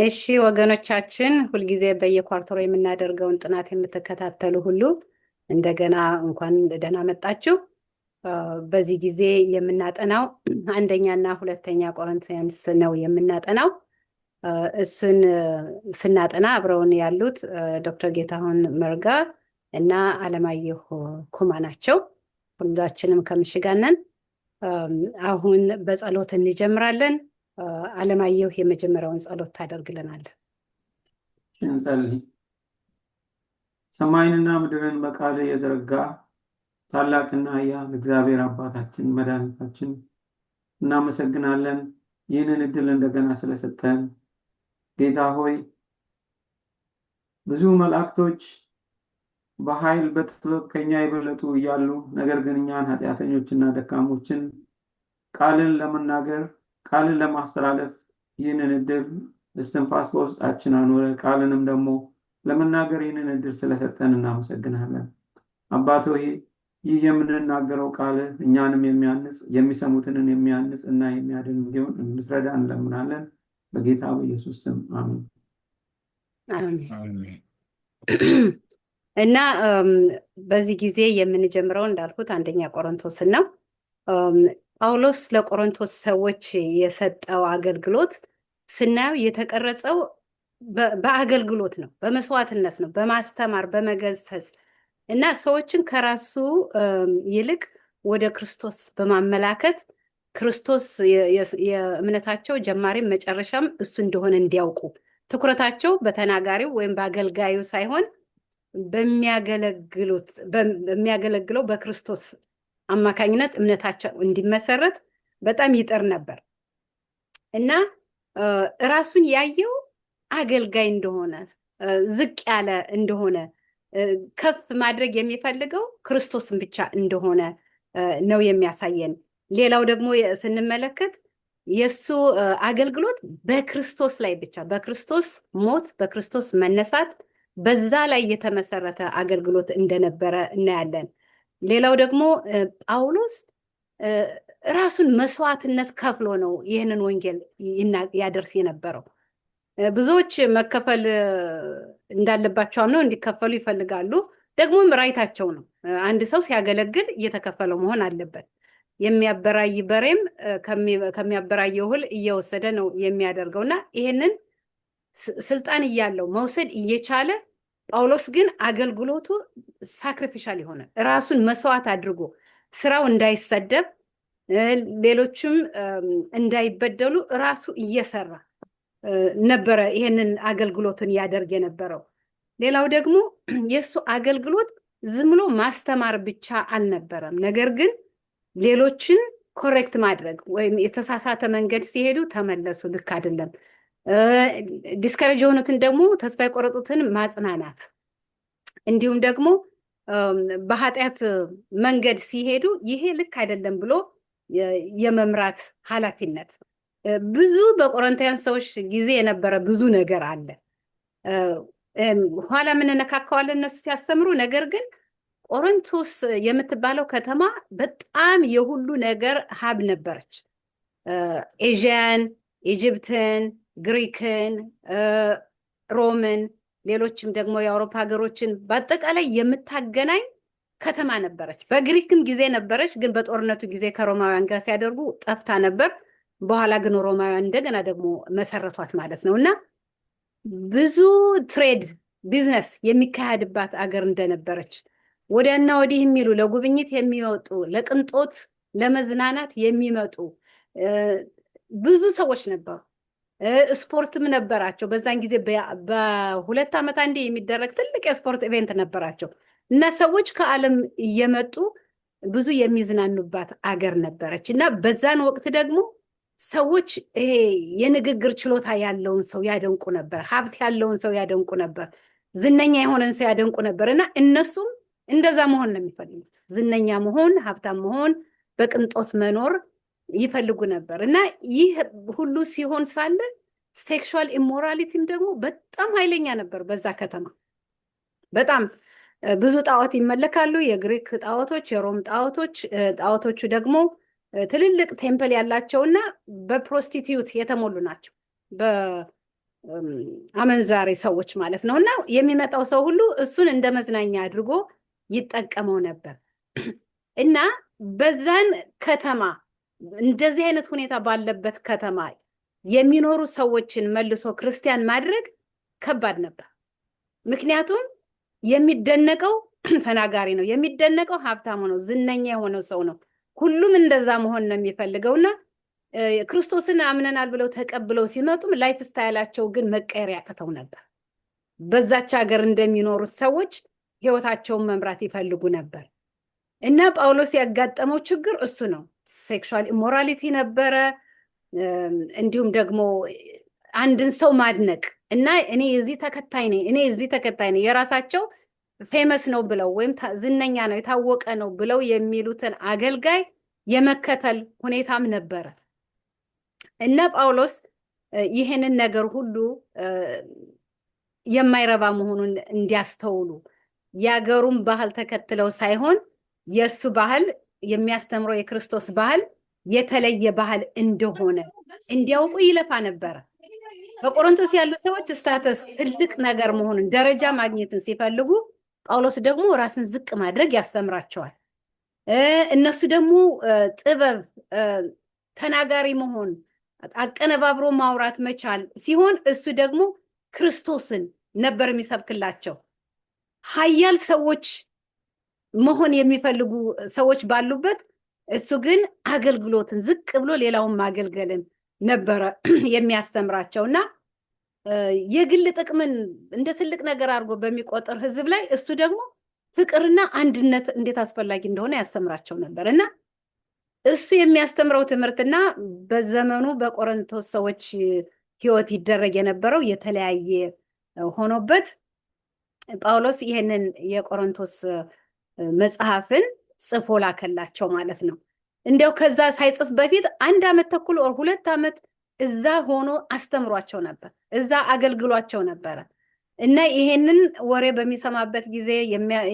እሺ ወገኖቻችን ሁልጊዜ በየኳርተሩ የምናደርገውን ጥናት የምትከታተሉ ሁሉ እንደገና እንኳን ደህና መጣችሁ። በዚህ ጊዜ የምናጠናው አንደኛና ሁለተኛ ቆሮንቶስ ነው የምናጠናው። እሱን ስናጠና አብረውን ያሉት ዶክተር ጌታሁን መርጋ እና አለማየሁ ኩማ ናቸው። ሁላችንም ከምሽጋን ነን። አሁን በጸሎት እንጀምራለን። አለማየሁ የመጀመሪያውን ጸሎት ታደርግልናል። እንጸልይ። ሰማይንና ምድርን በቃል የዘረጋ ታላቅና ኃያል እግዚአብሔር አባታችን መድኃኒታችን እናመሰግናለን፣ ይህንን እድል እንደገና ስለሰጠን። ጌታ ሆይ ብዙ መላእክቶች በኃይል በጥበብ ከኛ የበለጡ እያሉ ነገር ግን እኛን ኃጢአተኞችና ደካሞችን ቃልን ለመናገር ቃልን ለማስተላለፍ ይህንን እድል እስትንፋስ በውስጣችን አኖረ። ቃልንም ደግሞ ለመናገር ይህንን እድል ስለሰጠን እናመሰግናለን። አባት ሆይ ይህ የምንናገረው ቃል እኛንም የሚያንጽ የሚሰሙትንን የሚያንጽ እና የሚያድን እንዲሆን እንድትረዳ እንለምናለን። በጌታ በኢየሱስ ስም አሜን። እና በዚህ ጊዜ የምንጀምረው እንዳልኩት አንደኛ ቆሮንቶስን ነው። ጳውሎስ ለቆሮንቶስ ሰዎች የሰጠው አገልግሎት ስናየው የተቀረጸው በአገልግሎት ነው፣ በመስዋዕትነት ነው፣ በማስተማር በመገሰጽ እና ሰዎችን ከራሱ ይልቅ ወደ ክርስቶስ በማመላከት ክርስቶስ የእምነታቸው ጀማሪም መጨረሻም እሱ እንደሆነ እንዲያውቁ ትኩረታቸው በተናጋሪው ወይም በአገልጋዩ ሳይሆን በሚያገለግለው በክርስቶስ አማካኝነት እምነታቸው እንዲመሰረት በጣም ይጥር ነበር እና ራሱን ያየው አገልጋይ እንደሆነ ዝቅ ያለ እንደሆነ ከፍ ማድረግ የሚፈልገው ክርስቶስን ብቻ እንደሆነ ነው የሚያሳየን። ሌላው ደግሞ ስንመለከት የሱ አገልግሎት በክርስቶስ ላይ ብቻ በክርስቶስ ሞት በክርስቶስ መነሳት በዛ ላይ የተመሰረተ አገልግሎት እንደነበረ እናያለን። ሌላው ደግሞ ጳውሎስ ራሱን መስዋዕትነት ከፍሎ ነው ይህንን ወንጌል ያደርስ የነበረው። ብዙዎች መከፈል እንዳለባቸው አምነው እንዲከፈሉ ይፈልጋሉ። ደግሞም ራይታቸው ነው። አንድ ሰው ሲያገለግል እየተከፈለው መሆን አለበት። የሚያበራይ በሬም ከሚያበራየው እህል እየወሰደ ነው የሚያደርገው እና ይህንን ስልጣን እያለው መውሰድ እየቻለ ጳውሎስ ግን አገልግሎቱ ሳክሪፊሻል የሆነ ራሱን መስዋዕት አድርጎ ስራው እንዳይሰደብ ሌሎችም እንዳይበደሉ ራሱ እየሰራ ነበረ ይሄንን አገልግሎትን ያደርግ የነበረው። ሌላው ደግሞ የሱ አገልግሎት ዝም ብሎ ማስተማር ብቻ አልነበረም። ነገር ግን ሌሎችን ኮሬክት ማድረግ ወይም የተሳሳተ መንገድ ሲሄዱ ተመለሱ፣ ልክ አይደለም፣ ዲስከሬጅ የሆኑትን ደግሞ ተስፋ የቆረጡትን ማጽናናት፣ እንዲሁም ደግሞ በኃጢአት መንገድ ሲሄዱ ይሄ ልክ አይደለም ብሎ የመምራት ኃላፊነት ብዙ በቆሮንቶስ ሰዎች ጊዜ የነበረ ብዙ ነገር አለ። ኋላ የምንነካከዋለን እነሱ ሲያስተምሩ። ነገር ግን ቆሮንቶስ የምትባለው ከተማ በጣም የሁሉ ነገር ሀብ ነበረች። ኤዥያን፣ ኢጅፕትን፣ ግሪክን፣ ሮምን፣ ሌሎችም ደግሞ የአውሮፓ ሀገሮችን በአጠቃላይ የምታገናኝ ከተማ ነበረች። በግሪክም ጊዜ ነበረች፣ ግን በጦርነቱ ጊዜ ከሮማውያን ጋር ሲያደርጉ ጠፍታ ነበር። በኋላ ግን ሮማውያን እንደገና ደግሞ መሰረቷት ማለት ነው እና ብዙ ትሬድ ቢዝነስ የሚካሄድባት አገር እንደነበረች ወዲያና ወዲህ የሚሉ ለጉብኝት የሚወጡ ለቅንጦት ለመዝናናት የሚመጡ ብዙ ሰዎች ነበሩ። ስፖርትም ነበራቸው። በዛን ጊዜ በሁለት ዓመት አንዴ የሚደረግ ትልቅ የስፖርት ኢቬንት ነበራቸው እና ሰዎች ከዓለም እየመጡ ብዙ የሚዝናኑባት አገር ነበረች እና በዛን ወቅት ደግሞ ሰዎች ይሄ የንግግር ችሎታ ያለውን ሰው ያደንቁ ነበር። ሀብት ያለውን ሰው ያደንቁ ነበር። ዝነኛ የሆነን ሰው ያደንቁ ነበር እና እነሱም እንደዛ መሆን ነው የሚፈልጉት። ዝነኛ መሆን፣ ሀብታም መሆን፣ በቅንጦት መኖር ይፈልጉ ነበር እና ይህ ሁሉ ሲሆን ሳለ ሴክሹዋል ኢሞራሊቲም ደግሞ በጣም ኃይለኛ ነበር በዛ ከተማ። በጣም ብዙ ጣዖት ይመለካሉ። የግሪክ ጣዖቶች፣ የሮም ጣዖቶች። ጣዖቶቹ ደግሞ ትልልቅ ቴምፕል ያላቸውና በፕሮስቲቲዩት የተሞሉ ናቸው። አመንዛሪ ሰዎች ማለት ነው። እና የሚመጣው ሰው ሁሉ እሱን እንደ መዝናኛ አድርጎ ይጠቀመው ነበር። እና በዛን ከተማ እንደዚህ አይነት ሁኔታ ባለበት ከተማ የሚኖሩ ሰዎችን መልሶ ክርስቲያን ማድረግ ከባድ ነበር። ምክንያቱም የሚደነቀው ተናጋሪ ነው፣ የሚደነቀው ሀብታም ነው፣ ዝነኛ የሆነው ሰው ነው። ሁሉም እንደዛ መሆን ነው የሚፈልገውና ክርስቶስን አምነናል ብለው ተቀብለው ሲመጡም ላይፍ ስታይላቸው ግን መቀየር ያቅተው ነበር። በዛች ሀገር እንደሚኖሩት ሰዎች ህይወታቸውን መምራት ይፈልጉ ነበር። እና ጳውሎስ ያጋጠመው ችግር እሱ ነው። ሴክሹዋል ኢሞራሊቲ ነበረ። እንዲሁም ደግሞ አንድን ሰው ማድነቅ እና እኔ የዚህ ተከታይ ነኝ፣ እኔ የዚህ ተከታይ ነኝ፣ የራሳቸው ፌመስ ነው ብለው ወይም ዝነኛ ነው የታወቀ ነው ብለው የሚሉትን አገልጋይ የመከተል ሁኔታም ነበረ። እና ጳውሎስ ይህንን ነገር ሁሉ የማይረባ መሆኑን እንዲያስተውሉ የአገሩን ባህል ተከትለው ሳይሆን የእሱ ባህል የሚያስተምረው የክርስቶስ ባህል የተለየ ባህል እንደሆነ እንዲያውቁ ይለፋ ነበረ። በቆሮንቶስ ያሉ ሰዎች ስታተስ ትልቅ ነገር መሆኑን ደረጃ ማግኘትን ሲፈልጉ፣ ጳውሎስ ደግሞ ራስን ዝቅ ማድረግ ያስተምራቸዋል። እነሱ ደግሞ ጥበብ፣ ተናጋሪ መሆን፣ አቀነባብሮ ማውራት መቻል ሲሆን እሱ ደግሞ ክርስቶስን ነበር የሚሰብክላቸው። ኃያል ሰዎች መሆን የሚፈልጉ ሰዎች ባሉበት እሱ ግን አገልግሎትን ዝቅ ብሎ ሌላውን ማገልገልን ነበረ የሚያስተምራቸው። እና የግል ጥቅምን እንደ ትልቅ ነገር አድርጎ በሚቆጠር ሕዝብ ላይ እሱ ደግሞ ፍቅርና አንድነት እንዴት አስፈላጊ እንደሆነ ያስተምራቸው ነበር። እና እሱ የሚያስተምረው ትምህርትና በዘመኑ በቆሮንቶስ ሰዎች ሕይወት ይደረግ የነበረው የተለያየ ሆኖበት ጳውሎስ ይህንን የቆሮንቶስ መጽሐፍን ጽፎ ላከላቸው ማለት ነው። እንዲያው ከዛ ሳይጽፍ በፊት 1 ዓመት ተኩል ወር 2 ዓመት እዛ ሆኖ አስተምሯቸው ነበር፣ እዛ አገልግሏቸው ነበረ። እና ይሄንን ወሬ በሚሰማበት ጊዜ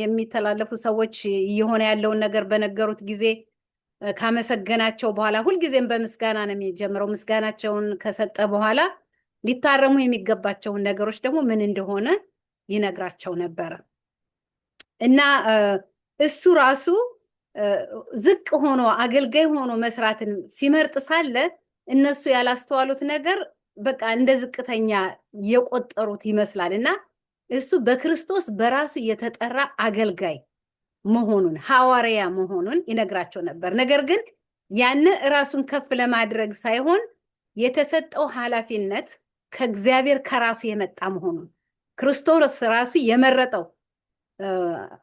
የሚተላለፉ ሰዎች እየሆነ ያለውን ነገር በነገሩት ጊዜ ካመሰገናቸው በኋላ ሁልጊዜም በምስጋና ነው የሚጀምረው። ምስጋናቸውን ከሰጠ በኋላ ሊታረሙ የሚገባቸውን ነገሮች ደግሞ ምን እንደሆነ ይነግራቸው ነበረ። እና እሱ ራሱ ዝቅ ሆኖ አገልጋይ ሆኖ መስራትን ሲመርጥ ሳለ እነሱ ያላስተዋሉት ነገር በቃ እንደ ዝቅተኛ የቆጠሩት ይመስላል። እና እሱ በክርስቶስ በራሱ የተጠራ አገልጋይ መሆኑን ሐዋርያ መሆኑን ይነግራቸው ነበር። ነገር ግን ያን ራሱን ከፍ ለማድረግ ሳይሆን የተሰጠው ኃላፊነት ከእግዚአብሔር ከራሱ የመጣ መሆኑን ክርስቶስ ራሱ የመረጠው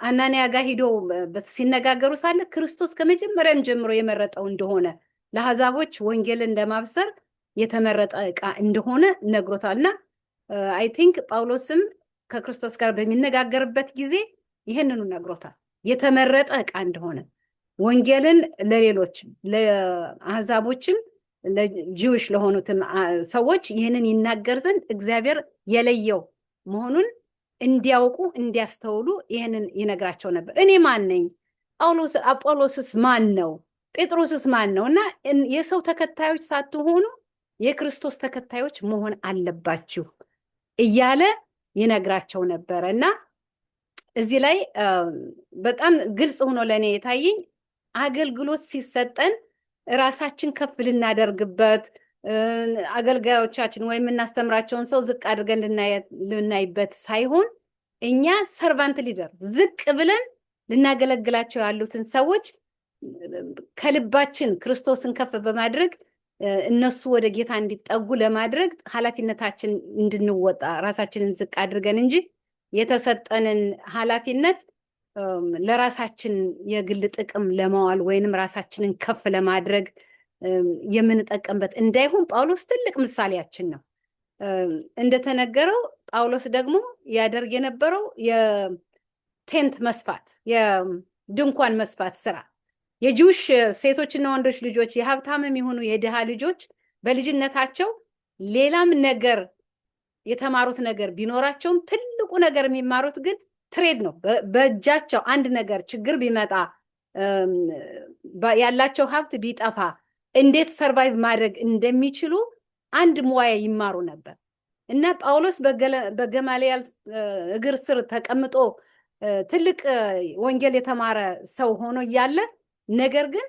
አናንያ ጋር ሂዶ ሲነጋገሩ ሳለ ክርስቶስ ከመጀመሪያም ጀምሮ የመረጠው እንደሆነ ለአሕዛቦች ወንጌልን ለማብሰር የተመረጠ ዕቃ እንደሆነ ነግሮታል። እና አይ ቲንክ ጳውሎስም ከክርስቶስ ጋር በሚነጋገርበት ጊዜ ይህንኑ ነግሮታል። የተመረጠ ዕቃ እንደሆነ ወንጌልን ለሌሎች ለአሕዛቦችም ለጂውሽ ለሆኑትም ሰዎች ይህንን ይናገር ዘንድ እግዚአብሔር የለየው መሆኑን እንዲያውቁ እንዲያስተውሉ ይህንን ይነግራቸው ነበር። እኔ ማን ነኝ? አጶሎስስ ማን ነው? ጴጥሮስስ ማን ነው? እና የሰው ተከታዮች ሳትሆኑ የክርስቶስ ተከታዮች መሆን አለባችሁ እያለ ይነግራቸው ነበረ። እና እዚህ ላይ በጣም ግልጽ ሆኖ ለእኔ የታየኝ አገልግሎት ሲሰጠን ራሳችን ከፍ ልናደርግበት አገልጋዮቻችን ወይም የምናስተምራቸውን ሰው ዝቅ አድርገን ልናይበት ሳይሆን እኛ ሰርቫንት ሊደር ዝቅ ብለን ልናገለግላቸው ያሉትን ሰዎች ከልባችን ክርስቶስን ከፍ በማድረግ እነሱ ወደ ጌታ እንዲጠጉ ለማድረግ ኃላፊነታችን እንድንወጣ ራሳችንን ዝቅ አድርገን እንጂ የተሰጠንን ኃላፊነት ለራሳችን የግል ጥቅም ለማዋል ወይንም ራሳችንን ከፍ ለማድረግ የምንጠቀምበት እንዳይሆን ጳውሎስ ትልቅ ምሳሌያችን ነው። እንደተነገረው ጳውሎስ ደግሞ ያደርግ የነበረው የቴንት መስፋት፣ የድንኳን መስፋት ስራ የጂውሽ ሴቶችና ወንዶች ልጆች የሀብታምም የሆኑ የድሃ ልጆች በልጅነታቸው ሌላም ነገር የተማሩት ነገር ቢኖራቸውም ትልቁ ነገር የሚማሩት ግን ትሬድ ነው። በእጃቸው አንድ ነገር ችግር ቢመጣ ያላቸው ሀብት ቢጠፋ እንዴት ሰርቫይቭ ማድረግ እንደሚችሉ አንድ ሙያ ይማሩ ነበር። እና ጳውሎስ በገማልያል እግር ስር ተቀምጦ ትልቅ ወንጌል የተማረ ሰው ሆኖ እያለ ነገር ግን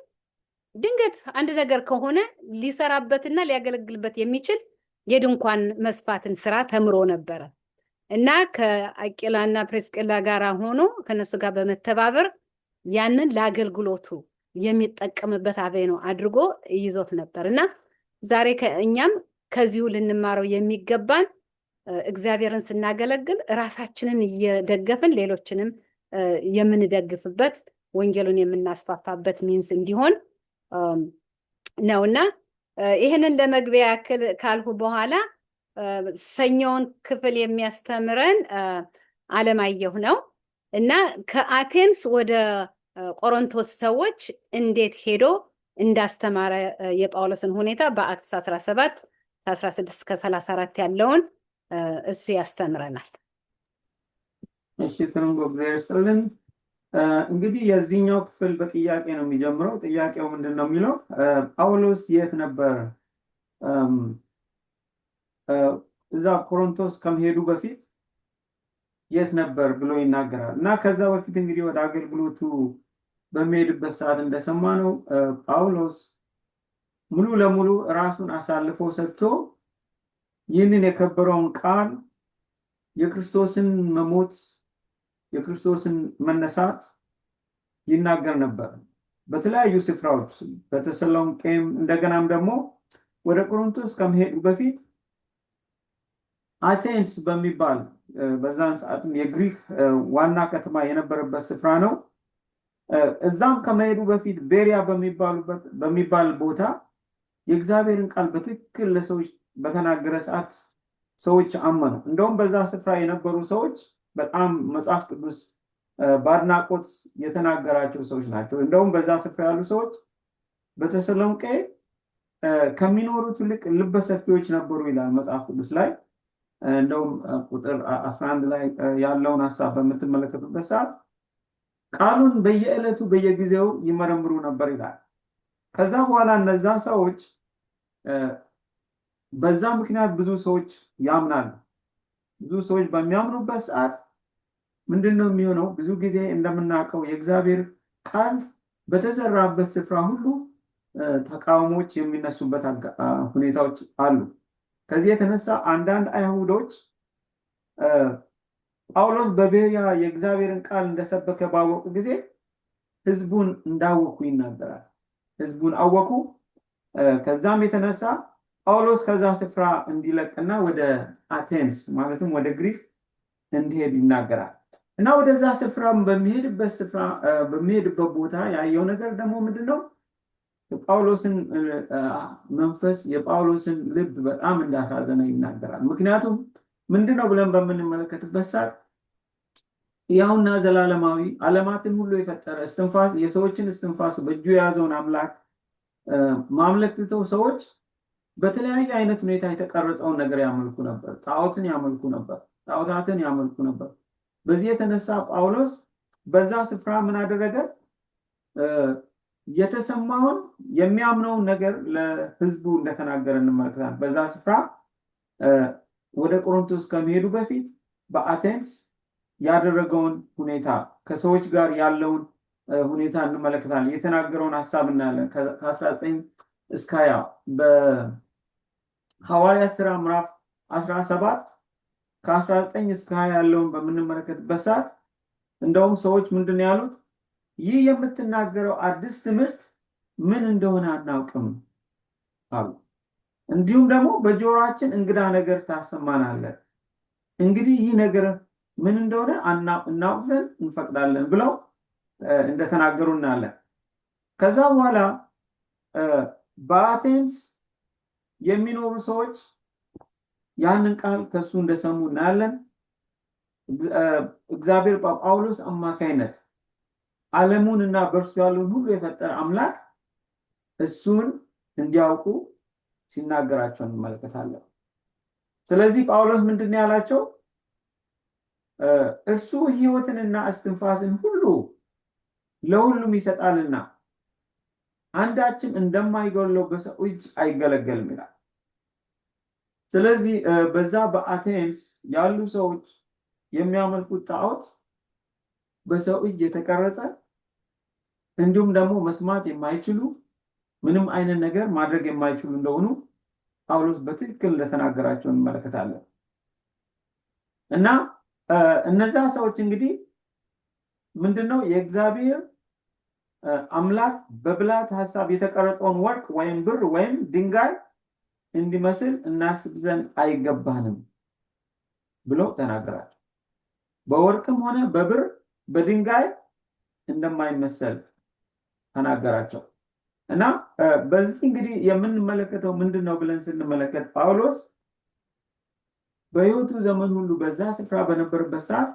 ድንገት አንድ ነገር ከሆነ ሊሰራበትና ሊያገለግልበት የሚችል የድንኳን መስፋትን ስራ ተምሮ ነበረ እና ከአቂላና ፕሪስቅላ ጋር ሆኖ ከነሱ ጋር በመተባበር ያንን ለአገልግሎቱ የሚጠቀምበት አቬኖ አድርጎ ይዞት ነበር እና ዛሬ እኛም ከዚሁ ልንማረው የሚገባን እግዚአብሔርን ስናገለግል ራሳችንን እየደገፍን ሌሎችንም የምንደግፍበት ወንጌሉን የምናስፋፋበት ሚንስ እንዲሆን ነውና ይህንን ለመግቢያ ያክል ካልሁ በኋላ ሰኞውን ክፍል የሚያስተምረን አለማየሁ ነው እና ከአቴንስ ወደ ቆሮንቶስ ሰዎች እንዴት ሄዶ እንዳስተማረ የጳውሎስን ሁኔታ በአክትስ 17 ከ16 እስከ 34 ያለውን እሱ ያስተምረናል። እሺ ትርንጎ እግዚአብሔር ይስጥልን። እንግዲህ የዚህኛው ክፍል በጥያቄ ነው የሚጀምረው። ጥያቄው ምንድን ነው የሚለው ጳውሎስ የት ነበር እዛ ቆሮንቶስ ከመሄዱ በፊት የት ነበር ብሎ ይናገራል እና ከዛ በፊት እንግዲህ ወደ አገልግሎቱ በሚሄድበት ሰዓት እንደሰማነው ጳውሎስ ሙሉ ለሙሉ ራሱን አሳልፎ ሰጥቶ ይህንን የከበረውን ቃል የክርስቶስን መሞት የክርስቶስን መነሳት ይናገር ነበር በተለያዩ ስፍራዎች በተሰሎንቄም እንደገናም ደግሞ ወደ ቆሮንቶስ ከመሄዱ በፊት አቴንስ በሚባል በዛን ሰዓትም የግሪክ ዋና ከተማ የነበረበት ስፍራ ነው። እዛም ከመሄዱ በፊት ቤሪያ በሚባል ቦታ የእግዚአብሔርን ቃል በትክክል ለሰዎች በተናገረ ሰዓት ሰዎች አመኑ። እንደውም በዛ ስፍራ የነበሩ ሰዎች በጣም መጽሐፍ ቅዱስ በአድናቆት የተናገራቸው ሰዎች ናቸው። እንደውም በዛ ስፍራ ያሉ ሰዎች በተሰሎንቄ ከሚኖሩት ይልቅ ልበሰፊዎች ነበሩ ይላል መጽሐፍ ቅዱስ ላይ። እንደውም ቁጥር 11 ላይ ያለውን ሐሳብ በምትመለከቱበት ሰዓት ቃሉን በየዕለቱ በየጊዜው ይመረምሩ ነበር ይላል። ከዛ በኋላ እነዛ ሰዎች በዛ ምክንያት ብዙ ሰዎች ያምናሉ። ብዙ ሰዎች በሚያምኑበት ሰዓት ምንድነው የሚሆነው? ብዙ ጊዜ እንደምናውቀው የእግዚአብሔር ቃል በተዘራበት ስፍራ ሁሉ ተቃውሞዎች የሚነሱበት ሁኔታዎች አሉ። ከዚህ የተነሳ አንዳንድ አይሁዶች ጳውሎስ በቤሪያ የእግዚአብሔርን ቃል እንደሰበከ ባወቁ ጊዜ ህዝቡን እንዳወኩ ይናገራል። ህዝቡን አወኩ። ከዛም የተነሳ ጳውሎስ ከዛ ስፍራ እንዲለቅና ወደ አቴንስ ማለትም ወደ ግሪክ እንዲሄድ ይናገራል እና ወደዛ ስፍራ በሚሄድበት ቦታ ያየው ነገር ደግሞ ምንድነው? የጳውሎስን መንፈስ የጳውሎስን ልብ በጣም እንዳሳዘነ ይናገራል። ምክንያቱም ምንድነው ብለን በምንመለከትበት ሰዓት ያውና ዘላለማዊ ዓለማትን ሁሉ የፈጠረ እስትንፋስ የሰዎችን እስትንፋስ በእጁ የያዘውን አምላክ ማምለክ ትተው ሰዎች በተለያየ አይነት ሁኔታ የተቀረጸውን ነገር ያመልኩ ነበር። ጣዖታትን ያመልኩ ነበር። በዚህ የተነሳ ጳውሎስ በዛ ስፍራ ምን አደረገ? የተሰማውን የሚያምነውን ነገር ለህዝቡ እንደተናገረ እንመለከታለን። በዛ ስፍራ ወደ ቆሮንቶስ ከመሄዱ በፊት በአቴንስ ያደረገውን ሁኔታ ከሰዎች ጋር ያለውን ሁኔታ እንመለከታለን። የተናገረውን ሐሳብ እናያለን። ከ19 እስከ 20 በሐዋርያት ሥራ ምዕራፍ 17 ከ19 እስከ 20 ያለውን በምንመለከትበት ሰዓት እንደውም ሰዎች ምንድን ያሉት? ይህ የምትናገረው አዲስ ትምህርት ምን እንደሆነ አናውቅም አሉ። እንዲሁም ደግሞ በጆሮአችን እንግዳ ነገር ታሰማናለህ። እንግዲህ ይህ ነገር ምን እንደሆነ እናውቅ ዘንድ እንፈቅዳለን ብለው እንደተናገሩ እናያለን። ከዛ በኋላ በአቴንስ የሚኖሩ ሰዎች ያንን ቃል ከሱ እንደሰሙ እናያለን። እግዚአብሔር በጳውሎስ አማካይነት ዓለሙን እና በእርሱ ያለውን ሁሉ የፈጠረ አምላክ እሱን እንዲያውቁ ሲናገራቸው እንመለከታለን። ስለዚህ ጳውሎስ ምንድን ነው ያላቸው? እርሱ ሕይወትንና እስትንፋስን ሁሉ ለሁሉም ይሰጣልና አንዳችን እንደማይጎለው በሰው እጅ አይገለገልም ይላል። ስለዚህ በዛ በአቴንስ ያሉ ሰዎች የሚያመልኩት ጣዖት በሰው እጅ የተቀረጸ እንዲሁም ደግሞ መስማት የማይችሉ ምንም አይነት ነገር ማድረግ የማይችሉ እንደሆኑ ጳውሎስ በትክክል እንደተናገራቸው እንመለከታለን። እና እነዛ ሰዎች እንግዲህ ምንድነው የእግዚአብሔር አምላክ በብልሃት ሐሳብ የተቀረጸውን ወርቅ ወይም ብር ወይም ድንጋይ እንዲመስል እናስብ ዘንድ አይገባንም ብሎ ተናገራቸው። በወርቅም ሆነ በብር በድንጋይ እንደማይመሰል ተናገራቸው። እና በዚህ እንግዲህ የምንመለከተው ምንድነው ብለን ስንመለከት ጳውሎስ በሕይወቱ ዘመን ሁሉ በዛ ስፍራ በነበረበት ሰዓት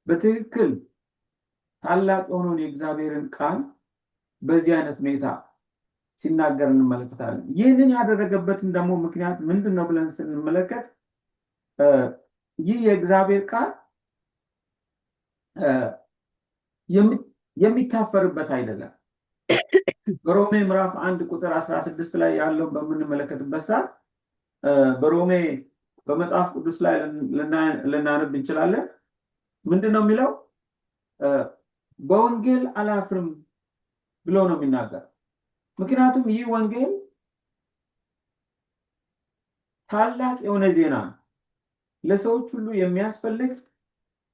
በትክክል ታላቅ የሆነውን የእግዚአብሔርን ቃል በዚህ አይነት ሁኔታ ሲናገር እንመለከታለን። ይህንን ያደረገበትን ደግሞ ምክንያት ምንድነው ብለን ስንመለከት ይህ የእግዚአብሔር ቃል የሚታፈርበት አይደለም። በሮሜ ምዕራፍ 1 ቁጥር 16 ላይ ያለውን በምንመለከትበት ሰዓት በሮሜ በመጽሐፍ ቅዱስ ላይ ልናነብ እንችላለን። ምንድነው የሚለው? በወንጌል አላፍርም ብሎ ነው የሚናገር። ምክንያቱም ይህ ወንጌል ታላቅ የሆነ ዜና ነው። ለሰዎች ሁሉ የሚያስፈልግ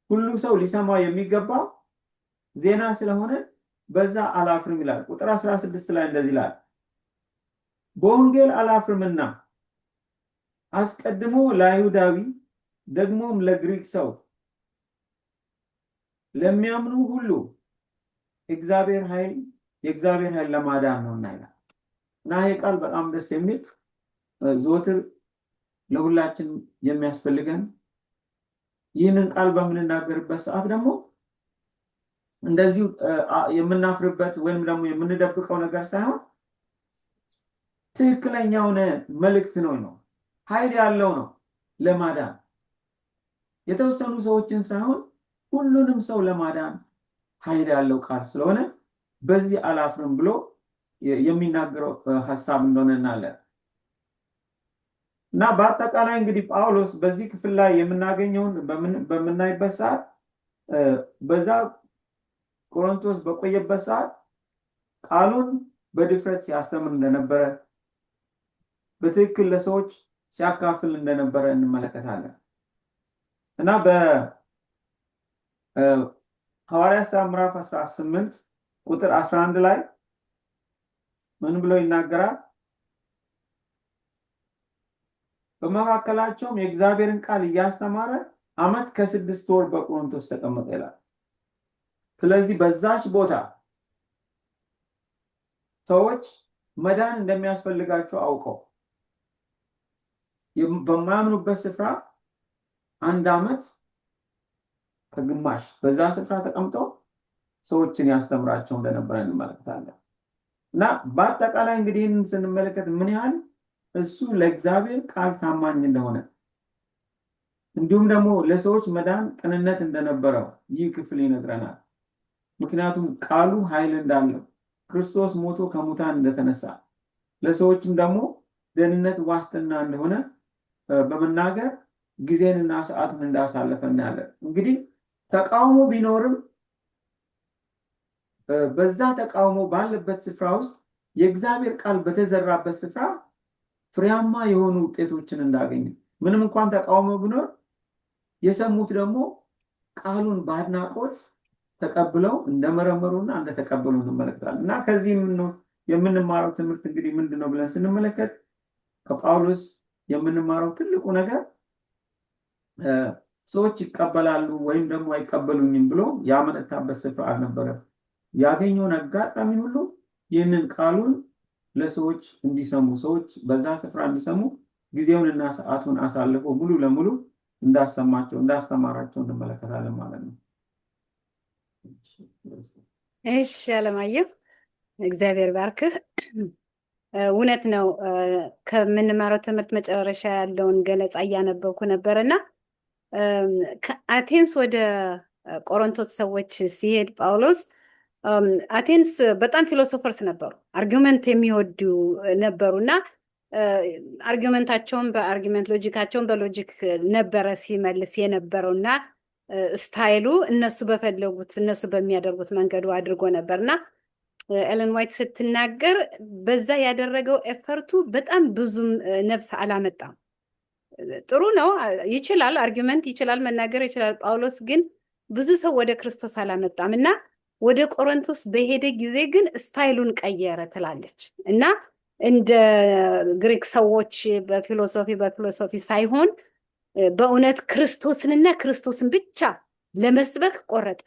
ሁሉ ሰው ሊሰማው የሚገባ ዜና ስለሆነ በዛ አላፍርም ይላል። ቁጥር 16 ላይ እንደዚህ ይላል፣ በወንጌል አላፍርምና አስቀድሞ ለአይሁዳዊ ደግሞም ለግሪክ ሰው ለሚያምኑ ሁሉ የእግዚአብሔር ኃይል ለማዳን ነውና ይላል። እና ይህ ቃል በጣም ደስ የሚል ዘወትር ለሁላችን የሚያስፈልገን ይህንን ቃል በምንናገርበት ሰዓት ደግሞ እንደዚሁ የምናፍርበት ወይም ደግሞ የምንደብቀው ነገር ሳይሆን ትክክለኛ የሆነ መልእክት ነው። ኃይል ያለው ነው ለማዳን የተወሰኑ ሰዎችን ሳይሆን ሁሉንም ሰው ለማዳን ኃይል ያለው ቃል ስለሆነ በዚህ አላፍርም ብሎ የሚናገረው ሐሳብ እንደሆነ እናያለን። እና በአጠቃላይ እንግዲህ ጳውሎስ በዚህ ክፍል ላይ የምናገኘውን በምናይበት ሰዓት በዛ ቆሮንቶስ በቆየበት ሰዓት ቃሉን በድፍረት ሲያስተምር እንደነበረ በትክክል ለሰዎች ሲያካፍል እንደነበረ እንመለከታለን። እና በሐዋርያት ሥራ ምዕራፍ 18 ቁጥር 11 ላይ ምን ብሎ ይናገራል? በመካከላቸውም የእግዚአብሔርን ቃል እያስተማረ ዓመት ከ6 ወር በቆሮንቶስ ተቀመጠ ይላል። ስለዚህ በዛች ቦታ ሰዎች መዳን እንደሚያስፈልጋቸው አውቀው በማያምኑበት ስፍራ 1 ዓመት ከግማሽ በዛ ስፍራ ተቀምጠው ሰዎችን ያስተምራቸው እንደነበረ እንመለከታለን። እና በአጠቃላይ እንግዲህ ስንመለከት ምን ያህል እሱ ለእግዚአብሔር ቃል ታማኝ እንደሆነ እንዲሁም ደግሞ ለሰዎች መዳን ቅንነት እንደነበረው ይህ ክፍል ይነግረናል። ምክንያቱም ቃሉ ኃይል እንዳለው ክርስቶስ ሞቶ ከሙታን እንደተነሳ ለሰዎችም ደግሞ ደህንነት ዋስትና እንደሆነ በመናገር ጊዜንና ሰዓትን እንዳሳለፈ እናያለን። እንግዲህ ተቃውሞ ቢኖርም በዛ ተቃውሞ ባለበት ስፍራ ውስጥ የእግዚአብሔር ቃል በተዘራበት ስፍራ ፍሬያማ የሆኑ ውጤቶችን እንዳገኘ ምንም እንኳን ተቃውሞ ቢኖር የሰሙት ደግሞ ቃሉን በአድናቆት ተቀብለው እንደመረመሩና እንደተቀበሉ እንመለከታለን። እና ከዚህ የምንማረው ትምህርት እንግዲህ ምንድነው ብለን ስንመለከት ከጳውሎስ የምንማረው ትልቁ ነገር ሰዎች ይቀበላሉ ወይም ደግሞ አይቀበሉኝም ብሎ ያመነታበት ስፍራ አልነበረም። ያገኘውን አጋጣሚ ሁሉ ይህንን ቃሉን ለሰዎች እንዲሰሙ ሰዎች በዛ ስፍራ እንዲሰሙ ጊዜውንና ሰዓቱን አሳልፎ ሙሉ ለሙሉ እንዳስተማራቸው እንመለከታለን ማለት ነው። እሺ አለማየሁ፣ እግዚአብሔር ባርክህ። እውነት ነው። ከምንማረው ትምህርት መጨረሻ ያለውን ገለጻ እያነበብኩ ነበርና ከአቴንስ ወደ ቆሮንቶስ ሰዎች ሲሄድ ጳውሎስ አቴንስ በጣም ፊሎሶፈርስ ነበሩ፣ አርጊመንት የሚወዱ ነበሩና አርጊመንታቸውን በአርጊመንት ሎጂካቸውን በሎጂክ ነበረ ሲመልስ የነበረው እና ስታይሉ እነሱ በፈለጉት እነሱ በሚያደርጉት መንገዱ አድርጎ ነበር እና ኤለን ዋይት ስትናገር በዛ ያደረገው ኤፈርቱ በጣም ብዙም ነፍስ አላመጣም። ጥሩ ነው፣ ይችላል፣ አርጊመንት ይችላል፣ መናገር ይችላል። ጳውሎስ ግን ብዙ ሰው ወደ ክርስቶስ አላመጣም እና ወደ ቆሮንቶስ በሄደ ጊዜ ግን ስታይሉን ቀየረ ትላለች እና እንደ ግሪክ ሰዎች በፊሎሶፊ ሳይሆን በእውነት ክርስቶስንና ክርስቶስን ብቻ ለመስበክ ቆረጠ።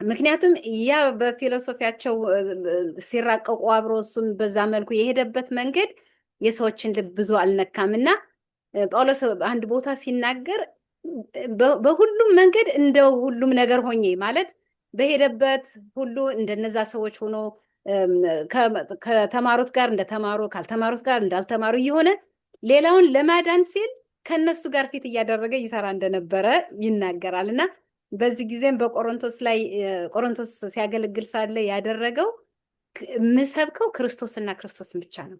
ምክንያቱም ያ በፊሎሶፊያቸው ሲራቀቁ አብሮ እሱም በዛ መልኩ የሄደበት መንገድ የሰዎችን ልብ ብዙ አልነካም እና ጳውሎስ አንድ ቦታ ሲናገር በሁሉም መንገድ እንደ ሁሉም ነገር ሆኜ ማለት በሄደበት ሁሉ እንደነዛ ሰዎች ሆኖ ከተማሩት ጋር እንደተማሩ ካልተማሩት ጋር እንዳልተማሩ እየሆነ ሌላውን ለማዳን ሲል ከነሱ ጋር ፊት እያደረገ ይሰራ እንደነበረ ይናገራል እና በዚህ ጊዜም በቆሮንቶስ ላይ ቆሮንቶስ ሲያገለግል ሳለ ያደረገው የምሰብከው ክርስቶስና ክርስቶስን ብቻ ነው።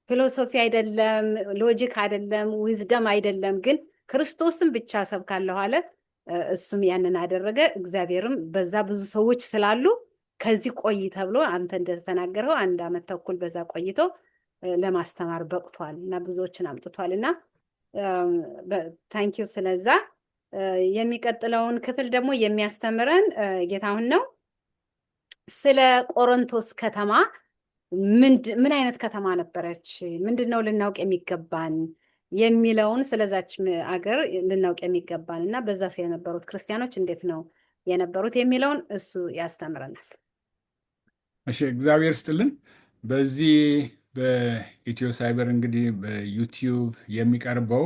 ፊሎሶፊ አይደለም፣ ሎጂክ አይደለም፣ ዊዝደም አይደለም፣ ግን ክርስቶስን ብቻ ሰብካለሁ አለ። እሱም ያንን አደረገ። እግዚአብሔርም በዛ ብዙ ሰዎች ስላሉ ከዚህ ቆይ ተብሎ አንተ እንደተናገረው 1 ዓመት ተኩል በዛ ቆይቶ ለማስተማር በቅቷል እና ብዙዎችን አምጥቷል እና ታንኪዩ። ስለዛ የሚቀጥለውን ክፍል ደግሞ የሚያስተምረን ጌታሁን ነው። ስለ ቆሮንቶስ ከተማ ምን አይነት ከተማ ነበረች፣ ምንድን ነው ልናውቅ የሚገባን የሚለውን ስለዛች አገር ልናውቅ የሚገባን እና በዛ የነበሩት ክርስቲያኖች እንዴት ነው የነበሩት የሚለውን እሱ ያስተምረናል። እሺ፣ እግዚአብሔር ስጥልን። በዚህ በኢትዮ ሳይበር እንግዲህ በዩቲዩብ የሚቀርበው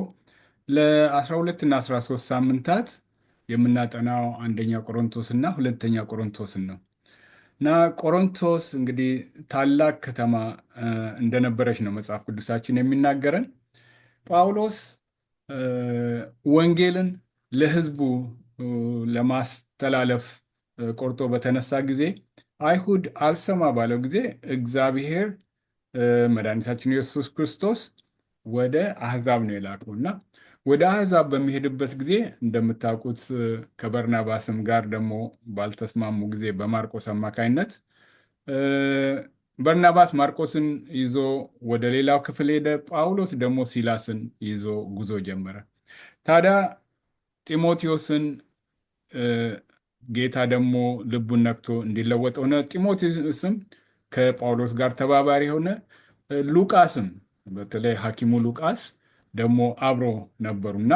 ለ12 እና 13 ሳምንታት የምናጠናው 1ኛ ቆሮንቶስ እና 2ኛ ቆሮንቶስን ነው እና ቆሮንቶስ እንግዲህ ታላቅ ከተማ እንደነበረች ነው መጽሐፍ ቅዱሳችን የሚናገረን። ጳውሎስ ወንጌልን ለሕዝቡ ለማስተላለፍ ቆርጦ በተነሳ ጊዜ አይሁድ አልሰማ ባለው ጊዜ እግዚአብሔር መድኃኒታችን ኢየሱስ ክርስቶስ ወደ አሕዛብ ነው የላከው እና ወደ አሕዛብ በሚሄድበት ጊዜ እንደምታውቁት ከበርናባስም ጋር ደግሞ ባልተስማሙ ጊዜ በማርቆስ አማካይነት በርናባስ ማርቆስን ይዞ ወደ ሌላው ክፍል ሄደ። ጳውሎስ ደግሞ ሲላስን ይዞ ጉዞ ጀመረ። ታዲያ ጢሞቴዎስን ጌታ ደግሞ ልቡን ነክቶ እንዲለወጥ ሆነ። ጢሞቴዎስም ከጳውሎስ ጋር ተባባሪ ሆነ። ሉቃስም በተለይ ሐኪሙ ሉቃስ ደግሞ አብሮ ነበሩና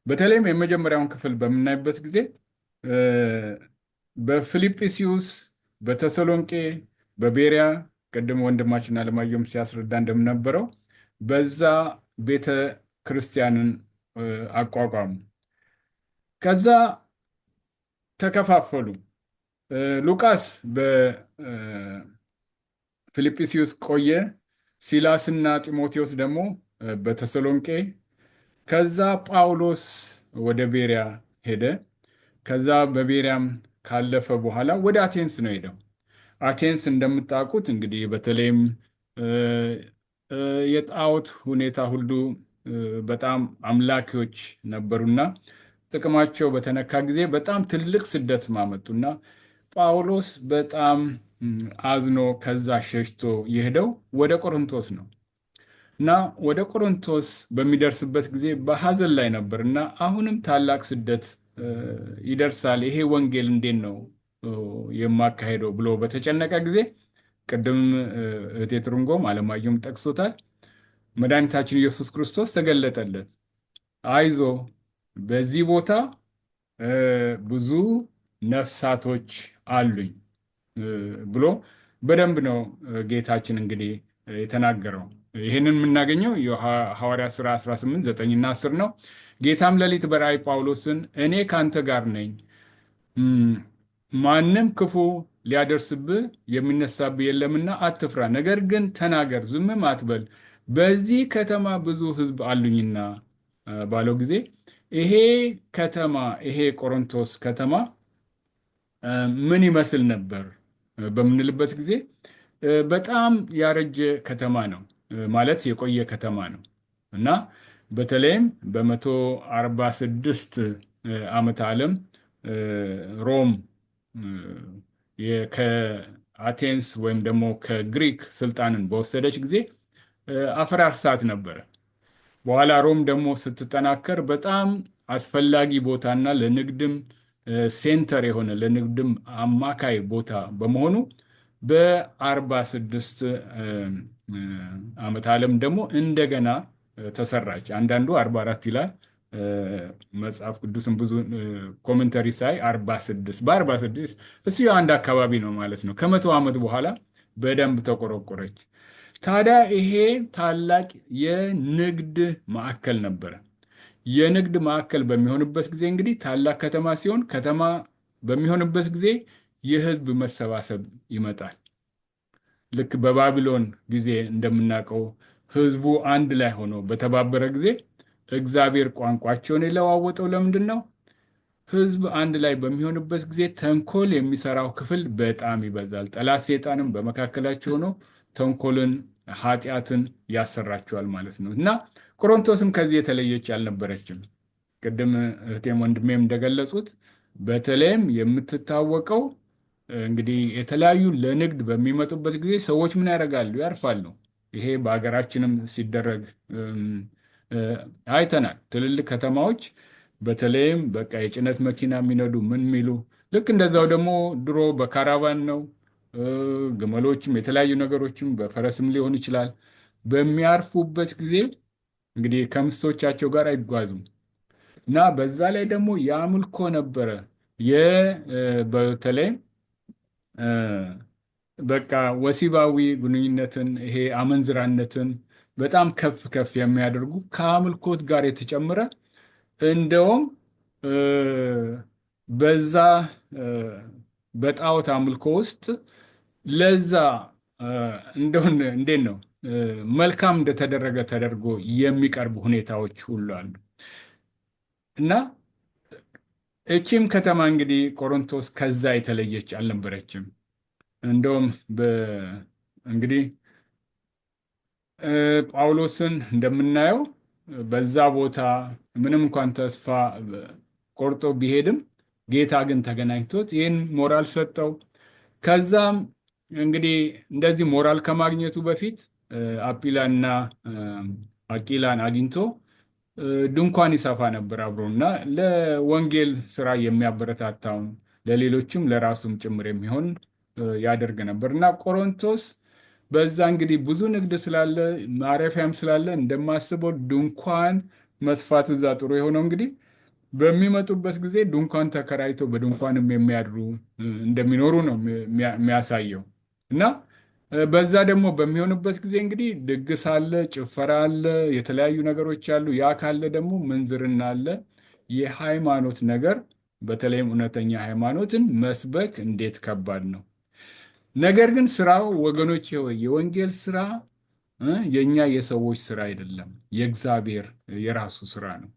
በተለይም የመጀመሪያውን ክፍል በምናይበት ጊዜ በፊልጵስዩስ፣ በተሰሎንቄ፣ በቤሪያ ቅድም ወንድማችን አለማየሁም ሲያስረዳ እንደምነበረው በዛ ቤተ ክርስቲያንን አቋቋሙ። ከዛ ተከፋፈሉ። ሉቃስ በፊልጵስዩስ ቆየ። ሲላስና ጢሞቴዎስ ደግሞ በተሰሎንቄ። ከዛ ጳውሎስ ወደ ቤሪያ ሄደ። ከዛ በቤሪያም ካለፈ በኋላ ወደ አቴንስ ነው ሄደው። አቴንስ እንደምታውቁት እንግዲህ በተለይም የጣዖት ሁኔታ ሁሉ በጣም አምላኪዎች ነበሩና ጥቅማቸው በተነካ ጊዜ በጣም ትልቅ ስደት ማመጡና ጳውሎስ በጣም አዝኖ ከዛ ሸሽቶ የሄደው ወደ ቆሮንቶስ ነው እና ወደ ቆሮንቶስ በሚደርስበት ጊዜ በሐዘን ላይ ነበር እና አሁንም ታላቅ ስደት ይደርሳል፣ ይሄ ወንጌል እንዴት ነው የማካሄደው ብሎ በተጨነቀ ጊዜ ቅድም እህቴ ትርንጎም አለማየሁም ጠቅሶታል። መድኃኒታችን ኢየሱስ ክርስቶስ ተገለጠለት። አይዞ በዚህ ቦታ ብዙ ነፍሳቶች አሉኝ ብሎ በደንብ ነው ጌታችን እንግዲህ የተናገረው። ይህንን የምናገኘው የሐዋርያት ሥራ 18 9 እና 10 ነው። ጌታም ሌሊት በራእይ ጳውሎስን እኔ ካንተ ጋር ነኝ፣ ማንም ክፉ ሊያደርስብህ የሚነሳብህ የለምና አትፍራ፣ ነገር ግን ተናገር፣ ዝምም አትበል፣ በዚህ ከተማ ብዙ ሕዝብ አሉኝና ባለው ጊዜ ይሄ ከተማ ይሄ ቆሮንቶስ ከተማ ምን ይመስል ነበር በምንልበት ጊዜ በጣም ያረጀ ከተማ ነው። ማለት የቆየ ከተማ ነው እና በተለይም በ146 ዓመተ ዓለም ሮም ከአቴንስ ወይም ደግሞ ከግሪክ ስልጣንን በወሰደች ጊዜ አፈራርሳት ነበረ። በኋላ ሮም ደግሞ ስትጠናከር በጣም አስፈላጊ ቦታና ለንግድም ሴንተር የሆነ ለንግድም አማካይ ቦታ በመሆኑ በ46 ዓመተ ዓለም ደግሞ እንደገና ተሰራች። አንዳንዱ 44 ይላል መጽሐፍ ቅዱስን ብዙ ኮሜንተሪ ሳይ 46 በ46 እሱ የአንድ አካባቢ ነው ማለት ነው። ከመቶ ዓመት በኋላ በደንብ ተቆረቆረች። ታዲያ ይሄ ታላቅ የንግድ ማዕከል ነበረ። የንግድ ማዕከል በሚሆንበት ጊዜ እንግዲህ ታላቅ ከተማ ሲሆን ከተማ በሚሆንበት ጊዜ የሕዝብ መሰባሰብ ይመጣል። ልክ በባቢሎን ጊዜ እንደምናውቀው ሕዝቡ አንድ ላይ ሆኖ በተባበረ ጊዜ እግዚአብሔር ቋንቋቸውን የለዋወጠው ለምንድን ነው? ሕዝብ አንድ ላይ በሚሆንበት ጊዜ ተንኮል የሚሰራው ክፍል በጣም ይበዛል። ጠላት ሰይጣንም በመካከላቸው ሆኖ ተንኮልን፣ ኃጢአትን ያሰራቸዋል ማለት ነው እና ቆሮንቶስም ከዚህ የተለየች አልነበረችም። ቅድም እህቴም ወንድሜም እንደገለጹት በተለይም የምትታወቀው እንግዲህ የተለያዩ ለንግድ በሚመጡበት ጊዜ ሰዎች ምን ያደርጋሉ? ያርፋሉ። ይሄ በሀገራችንም ሲደረግ አይተናል። ትልልቅ ከተማዎች በተለይም በቃ የጭነት መኪና የሚነዱ ምን የሚሉ ልክ እንደዛው ደግሞ ድሮ በካራቫን ነው ግመሎችም የተለያዩ ነገሮችም በፈረስም ሊሆን ይችላል። በሚያርፉበት ጊዜ እንግዲህ ከምስቶቻቸው ጋር አይጓዙም እና በዛ ላይ ደግሞ የአምልኮ ነበረ። በተለይ በቃ ወሲባዊ ግንኙነትን ይሄ አመንዝራነትን በጣም ከፍ ከፍ የሚያደርጉ ከአምልኮት ጋር የተጨመረ እንደውም በዛ በጣዖት አምልኮ ውስጥ ለዛ እንደውን እንዴት ነው መልካም እንደተደረገ ተደርጎ የሚቀርቡ ሁኔታዎች ሁሉ አሉ እና እቺም ከተማ እንግዲህ ቆሮንቶስ ከዛ የተለየች አልነበረችም። እንደውም እንግዲህ ጳውሎስን እንደምናየው በዛ ቦታ ምንም እንኳን ተስፋ ቆርጦ ቢሄድም ጌታ ግን ተገናኝቶት ይህን ሞራል ሰጠው። ከዛም እንግዲህ እንደዚህ ሞራል ከማግኘቱ በፊት አጲላና አቂላን አግኝቶ ድንኳን ይሰፋ ነበር አብሮና ለወንጌል ስራ የሚያበረታታውን ለሌሎችም ለራሱም ጭምር የሚሆን ያደርግ ነበር እና ቆሮንቶስ በዛ እንግዲህ ብዙ ንግድ ስላለ ማረፊያም ስላለ እንደማስበው ድንኳን መስፋት እዛ ጥሩ የሆነው እንግዲህ በሚመጡበት ጊዜ ድንኳን ተከራይቶ በድንኳንም የሚያድሩ እንደሚኖሩ ነው የሚያሳየው እና በዛ ደግሞ በሚሆንበት ጊዜ እንግዲህ ድግስ አለ፣ ጭፈራ አለ፣ የተለያዩ ነገሮች አሉ። ያ ካለ ደግሞ ምንዝርና አለ። የሃይማኖት ነገር በተለይም እውነተኛ ሃይማኖትን መስበክ እንዴት ከባድ ነው። ነገር ግን ስራው ወገኖች የወንጌል ስራ የኛ የሰዎች ስራ አይደለም፣ የእግዚአብሔር የራሱ ስራ ነው።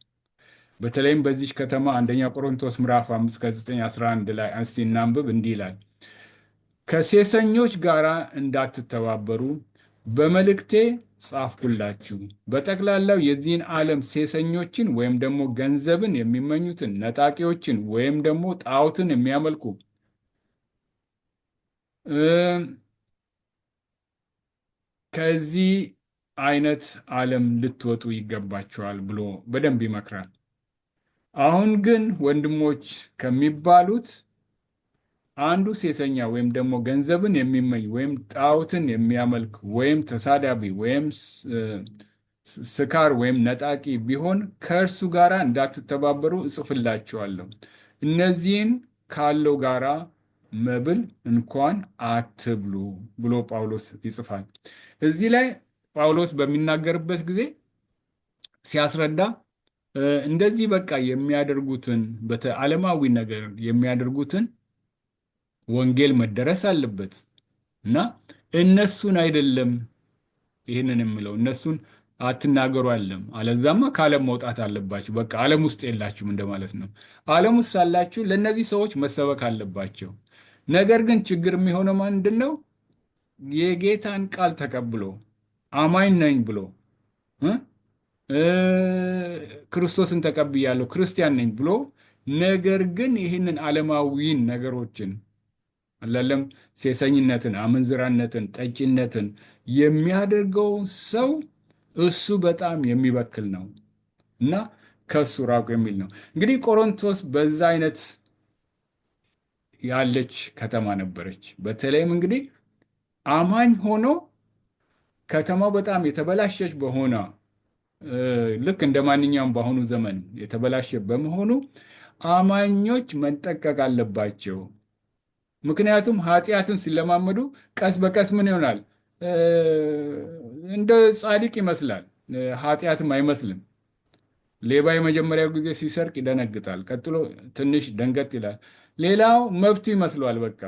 በተለይም በዚች ከተማ አንደኛ ቆሮንቶስ ምዕራፍ 5 ከ9-11 ላይ እስቲ እናንብብ። እንዲህ ይላል፣ ከሴሰኞች ጋር እንዳትተባበሩ በመልእክቴ ጻፍኩላችሁ። በጠቅላላው የዚህን ዓለም ሴሰኞችን ወይም ደግሞ ገንዘብን የሚመኙትን ነጣቂዎችን ወይም ደግሞ ጣዖትን የሚያመልኩ ከዚህ አይነት ዓለም ልትወጡ ይገባቸዋል ብሎ በደንብ ይመክራል። አሁን ግን ወንድሞች ከሚባሉት አንዱ ሴሰኛ ወይም ደግሞ ገንዘብን የሚመኝ ወይም ጣዖትን የሚያመልክ ወይም ተሳዳቢ ወይም ስካር ወይም ነጣቂ ቢሆን ከእርሱ ጋር እንዳትተባበሩ እጽፍላችኋለሁ። እነዚህን ካለው ጋራ መብል እንኳን አትብሉ ብሎ ጳውሎስ ይጽፋል። እዚህ ላይ ጳውሎስ በሚናገርበት ጊዜ ሲያስረዳ እንደዚህ በቃ የሚያደርጉትን በዓለማዊ ነገር የሚያደርጉትን ወንጌል መደረስ አለበት እና እነሱን አይደለም ይህንን የምለው እነሱን አትናገሩ አለም። አለዛማ ከዓለም መውጣት አለባችሁ። በቃ ዓለም ውስጥ የላችሁም እንደማለት ነው። ዓለም ውስጥ ሳላችሁ ለእነዚህ ሰዎች መሰበክ አለባቸው። ነገር ግን ችግር የሚሆነው ምንድን ነው? የጌታን ቃል ተቀብሎ አማኝ ነኝ ብሎ ክርስቶስን ተቀብያለሁ ክርስቲያን ነኝ ብሎ ነገር ግን ይህንን ዓለማዊን ነገሮችን አላለም ሴሰኝነትን፣ አመንዝራነትን፣ ጠጭነትን የሚያደርገው ሰው እሱ በጣም የሚበክል ነው እና ከሱ ራቁ የሚል ነው። እንግዲህ ቆሮንቶስ በዛ አይነት ያለች ከተማ ነበረች። በተለይም እንግዲህ አማኝ ሆኖ ከተማው በጣም የተበላሸች በሆነ ልክ እንደ ማንኛውም በአሁኑ ዘመን የተበላሸ በመሆኑ አማኞች መጠንቀቅ አለባቸው። ምክንያቱም ኃጢአትን ሲለማመዱ ቀስ በቀስ ምን ይሆናል? እንደ ጻድቅ ይመስላል፣ ኃጢአትም አይመስልም። ሌባ የመጀመሪያው ጊዜ ሲሰርቅ ይደነግጣል፣ ቀጥሎ ትንሽ ደንገጥ ይላል። ሌላው መብቱ ይመስለዋል። በቃ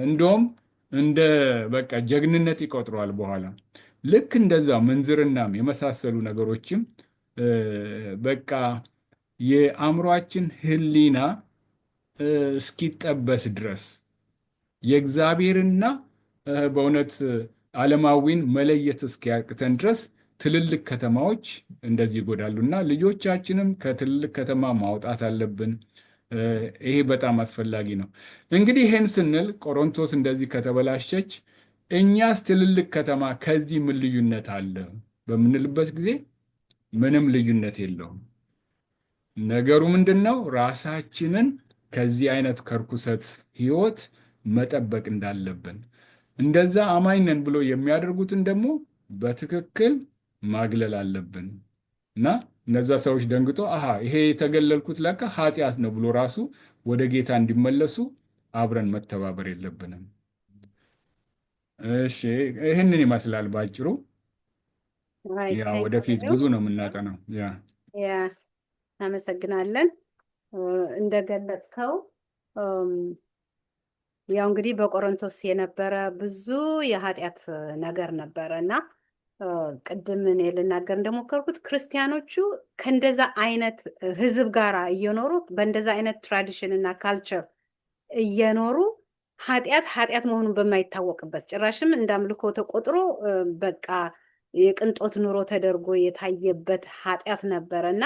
እንደውም እንደ በቃ ጀግንነት ይቆጥረዋል በኋላ። ልክ እንደዛ ምንዝርናም የመሳሰሉ ነገሮችም በቃ የአእምሯችን ሕሊና እስኪጠበስ ድረስ የእግዚአብሔርና በእውነት ዓለማዊን መለየት እስኪያቅተን ድረስ ትልልቅ ከተማዎች እንደዚህ ይጎዳሉና ልጆቻችንም ከትልልቅ ከተማ ማውጣት አለብን። ይሄ በጣም አስፈላጊ ነው። እንግዲህ ይህን ስንል ቆሮንቶስ እንደዚህ ከተበላሸች እኛስ ትልልቅ ከተማ ከዚህ ምን ልዩነት አለ በምንልበት ጊዜ ምንም ልዩነት የለውም። ነገሩ ምንድን ነው? ራሳችንን ከዚህ አይነት ከርኩሰት ህይወት መጠበቅ እንዳለብን፣ እንደዛ አማኝ ነን ብሎ የሚያደርጉትን ደግሞ በትክክል ማግለል አለብን እና እነዛ ሰዎች ደንግጦ አሃ ይሄ የተገለልኩት ለካ ኃጢአት ነው ብሎ ራሱ ወደ ጌታ እንዲመለሱ አብረን መተባበር የለብንም። እሺ ይህንን ይመስላል ባጭሩ። ያ ወደፊት ብዙ ነው የምናጠናው። ያ እናመሰግናለን። እንደገለጽከው ያው እንግዲህ በቆሮንቶስ የነበረ ብዙ የኃጢአት ነገር ነበረ እና ቅድም እኔ ልናገር እንደሞከርኩት ክርስቲያኖቹ ከእንደዛ አይነት ህዝብ ጋር እየኖሩ በእንደዛ አይነት ትራዲሽን እና ካልቸር እየኖሩ ኃጢአት መሆኑን በማይታወቅበት ጭራሽም እንዳምልኮ ተቆጥሮ በቃ የቅንጦት ኑሮ ተደርጎ የታየበት ኃጢአት ነበረ እና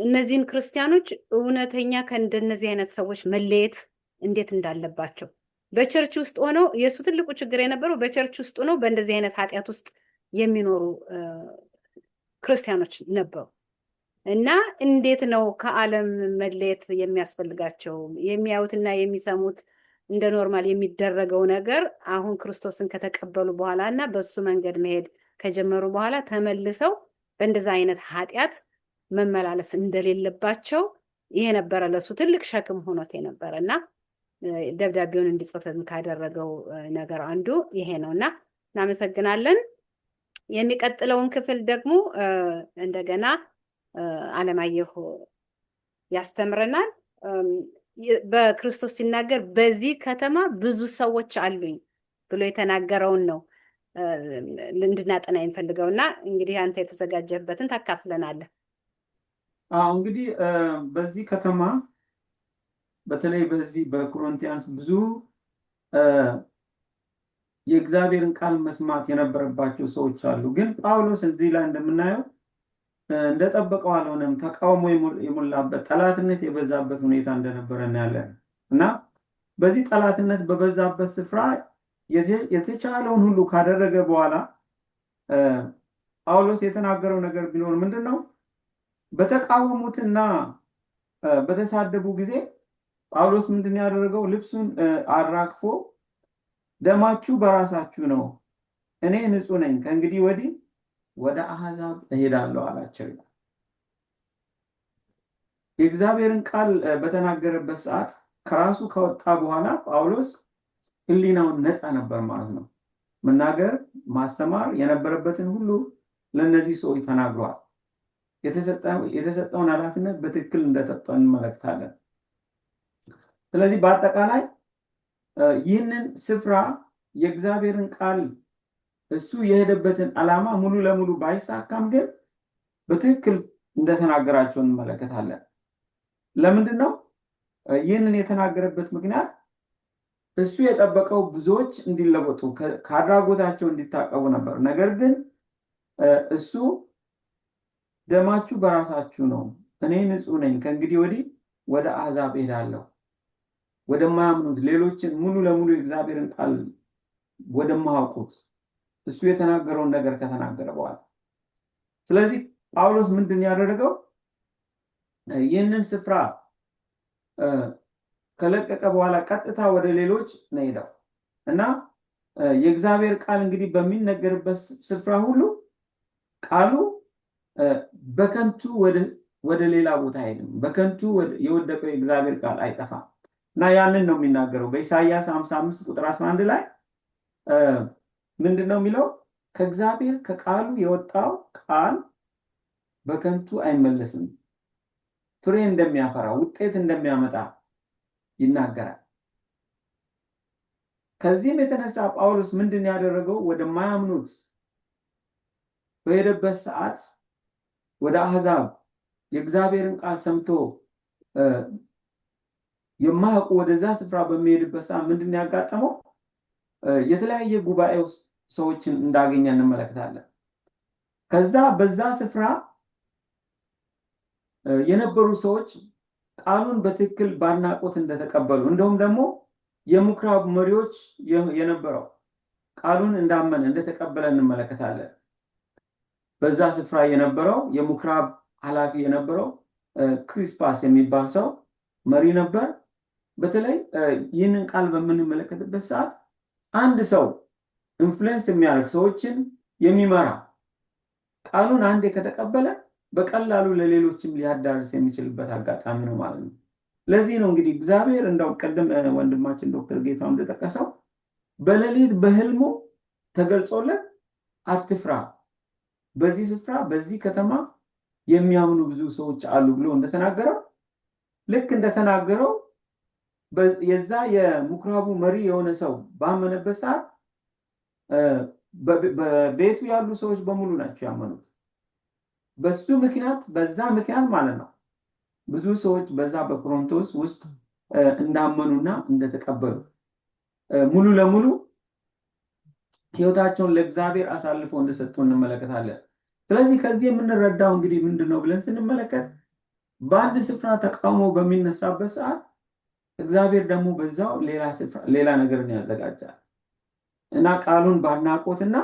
እነዚህን ክርስቲያኖች እውነተኛ ከእንደነዚህ አይነት ሰዎች መለየት እንዴት እንዳለባቸው በቸርች ውስጥ ሆነው የእሱ ትልቁ ችግር የነበረው በቸርች ውስጥ ሆነው በእንደዚህ አይነት ኃጢአት ውስጥ የሚኖሩ ክርስቲያኖች ነበሩ እና እንዴት ነው ከዓለም መለየት የሚያስፈልጋቸው? የሚያዩትና የሚሰሙት እንደ ኖርማል የሚደረገው ነገር አሁን ክርስቶስን ከተቀበሉ በኋላ እና በሱ መንገድ መሄድ ከጀመሩ በኋላ ተመልሰው በእንደዛ አይነት ኃጢአት መመላለስ እንደሌለባቸው ይሄ ነበረ ለሱ ትልቅ ሸክም ሆኖት የነበረ እና ደብዳቤውን እንዲጽፍም ካደረገው ነገር አንዱ ይሄ ነው እና እናመሰግናለን። የሚቀጥለውን ክፍል ደግሞ እንደገና አለማየሁ ያስተምረናል። በክርስቶስ ሲናገር በዚህ ከተማ ብዙ ሰዎች አሉኝ ብሎ የተናገረውን ነው እንድናጠና የሚፈልገው እና እንግዲህ አንተ የተዘጋጀበትን ታካፍለናለህ። እንግዲህ በዚህ ከተማ በተለይ በዚህ በቆሮንቲያንስ ብዙ የእግዚአብሔርን ቃል መስማት የነበረባቸው ሰዎች አሉ። ግን ጳውሎስ እዚህ ላይ እንደምናየው እንደጠበቀው አልሆነም። ተቃውሞ የሞላበት ጠላትነት የበዛበት ሁኔታ እንደነበረ እናያለን እና በዚህ ጠላትነት በበዛበት ስፍራ የተቻለውን ሁሉ ካደረገ በኋላ ጳውሎስ የተናገረው ነገር ቢኖር ምንድን ነው? በተቃወሙትና በተሳደቡ ጊዜ ጳውሎስ ምንድን ያደረገው? ልብሱን አራግፎ ደማችሁ በራሳችሁ ነው፣ እኔ ንጹሕ ነኝ፣ ከእንግዲህ ወዲህ ወደ አሕዛብ እሄዳለሁ አላቸው። የእግዚአብሔርን ቃል በተናገረበት ሰዓት ከራሱ ከወጣ በኋላ ጳውሎስ ሕሊናውን ነፃ ነበር ማለት ነው። መናገር ማስተማር የነበረበትን ሁሉ ለእነዚህ ሰዎች ተናግሯል። የተሰጠውን ኃላፊነት በትክክል እንደተጠ እንመለከታለን። ስለዚህ በአጠቃላይ ይህንን ስፍራ የእግዚአብሔርን ቃል እሱ የሄደበትን ዓላማ ሙሉ ለሙሉ ባይሳካም ግን በትክክል እንደተናገራቸው እንመለከታለን። ለምንድን ነው ይህንን የተናገረበት ምክንያት? እሱ የጠበቀው ብዙዎች እንዲለወጡ ከአድራጎታቸው እንዲታቀቡ ነበር። ነገር ግን እሱ ደማችሁ በራሳችሁ ነው፣ እኔ ንጹሕ ነኝ፣ ከእንግዲህ ወዲህ ወደ አሕዛብ ሄዳለሁ፣ ወደማያምኑት ሌሎችን ሙሉ ለሙሉ የእግዚአብሔርን ቃል ወደማያውቁት እሱ የተናገረውን ነገር ከተናገረ በኋላ ስለዚህ ጳውሎስ ምንድን ያደረገው ይህንን ስፍራ ከለቀቀ በኋላ ቀጥታ ወደ ሌሎች ነው ሄደው እና የእግዚአብሔር ቃል እንግዲህ በሚነገርበት ስፍራ ሁሉ ቃሉ በከንቱ ወደ ሌላ ቦታ አይሄድም። በከንቱ የወደቀው የእግዚአብሔር ቃል አይጠፋም እና ያንን ነው የሚናገረው። በኢሳይያስ 55 ቁጥር 11 ላይ ምንድን ነው የሚለው? ከእግዚአብሔር ከቃሉ የወጣው ቃል በከንቱ አይመለስም፣ ፍሬ እንደሚያፈራ ውጤት እንደሚያመጣ ይናገራል። ከዚህም የተነሳ ጳውሎስ ምንድን ያደረገው? ወደማያምኑት በሄደበት ሰዓት ወደ አሕዛብ የእግዚአብሔርን ቃል ሰምቶ የማያውቁ ወደዛ ስፍራ በሚሄድበት ሰዓት ምንድን ያጋጠመው? የተለያየ ጉባኤ ውስጥ ሰዎችን እንዳገኘ እንመለከታለን። ከዛ በዛ ስፍራ የነበሩ ሰዎች ቃሉን በትክክል ባድናቆት እንደተቀበሉ እንደውም ደግሞ የምኩራብ መሪዎች የነበረው ቃሉን እንዳመነ እንደተቀበለ እንመለከታለን። በዛ ስፍራ የነበረው የምኩራብ ኃላፊ የነበረው ክሪስፓስ የሚባል ሰው መሪ ነበር። በተለይ ይህንን ቃል በምንመለከትበት ሰዓት አንድ ሰው ኢንፍሉዌንስ የሚያደርግ ሰዎችን የሚመራ ቃሉን አንዴ ከተቀበለ በቀላሉ ለሌሎችም ሊያዳርስ የሚችልበት አጋጣሚ ነው ማለት ነው። ለዚህ ነው እንግዲህ እግዚአብሔር እንደው ቀደም ወንድማችን ዶክተር ጌታው እንደጠቀሰው በሌሊት በህልሙ ተገልጾለት አትፍራ፣ በዚህ ስፍራ በዚህ ከተማ የሚያምኑ ብዙ ሰዎች አሉ ብሎ እንደተናገረው ልክ እንደተናገረው የዛ የምኩራቡ መሪ የሆነ ሰው ባመነበት ሰዓት በቤቱ ያሉ ሰዎች በሙሉ ናቸው ያመኑት። በሱ ምክንያት በዛ ምክንያት ማለት ነው ብዙ ሰዎች በዛ በቆሮንቶስ ውስጥ እንዳመኑና እንደተቀበሉ ሙሉ ለሙሉ ህይወታቸውን ለእግዚአብሔር አሳልፈው እንደሰጡ እንመለከታለን። ስለዚህ ከዚህ የምንረዳው እንግዲህ ምንድነው ብለን ስንመለከት በአንድ ስፍራ ተቃውሞ በሚነሳበት ሰዓት እግዚአብሔር ደግሞ በዛው ሌላ ነገርን ያዘጋጃል እና ቃሉን ባድናቆትና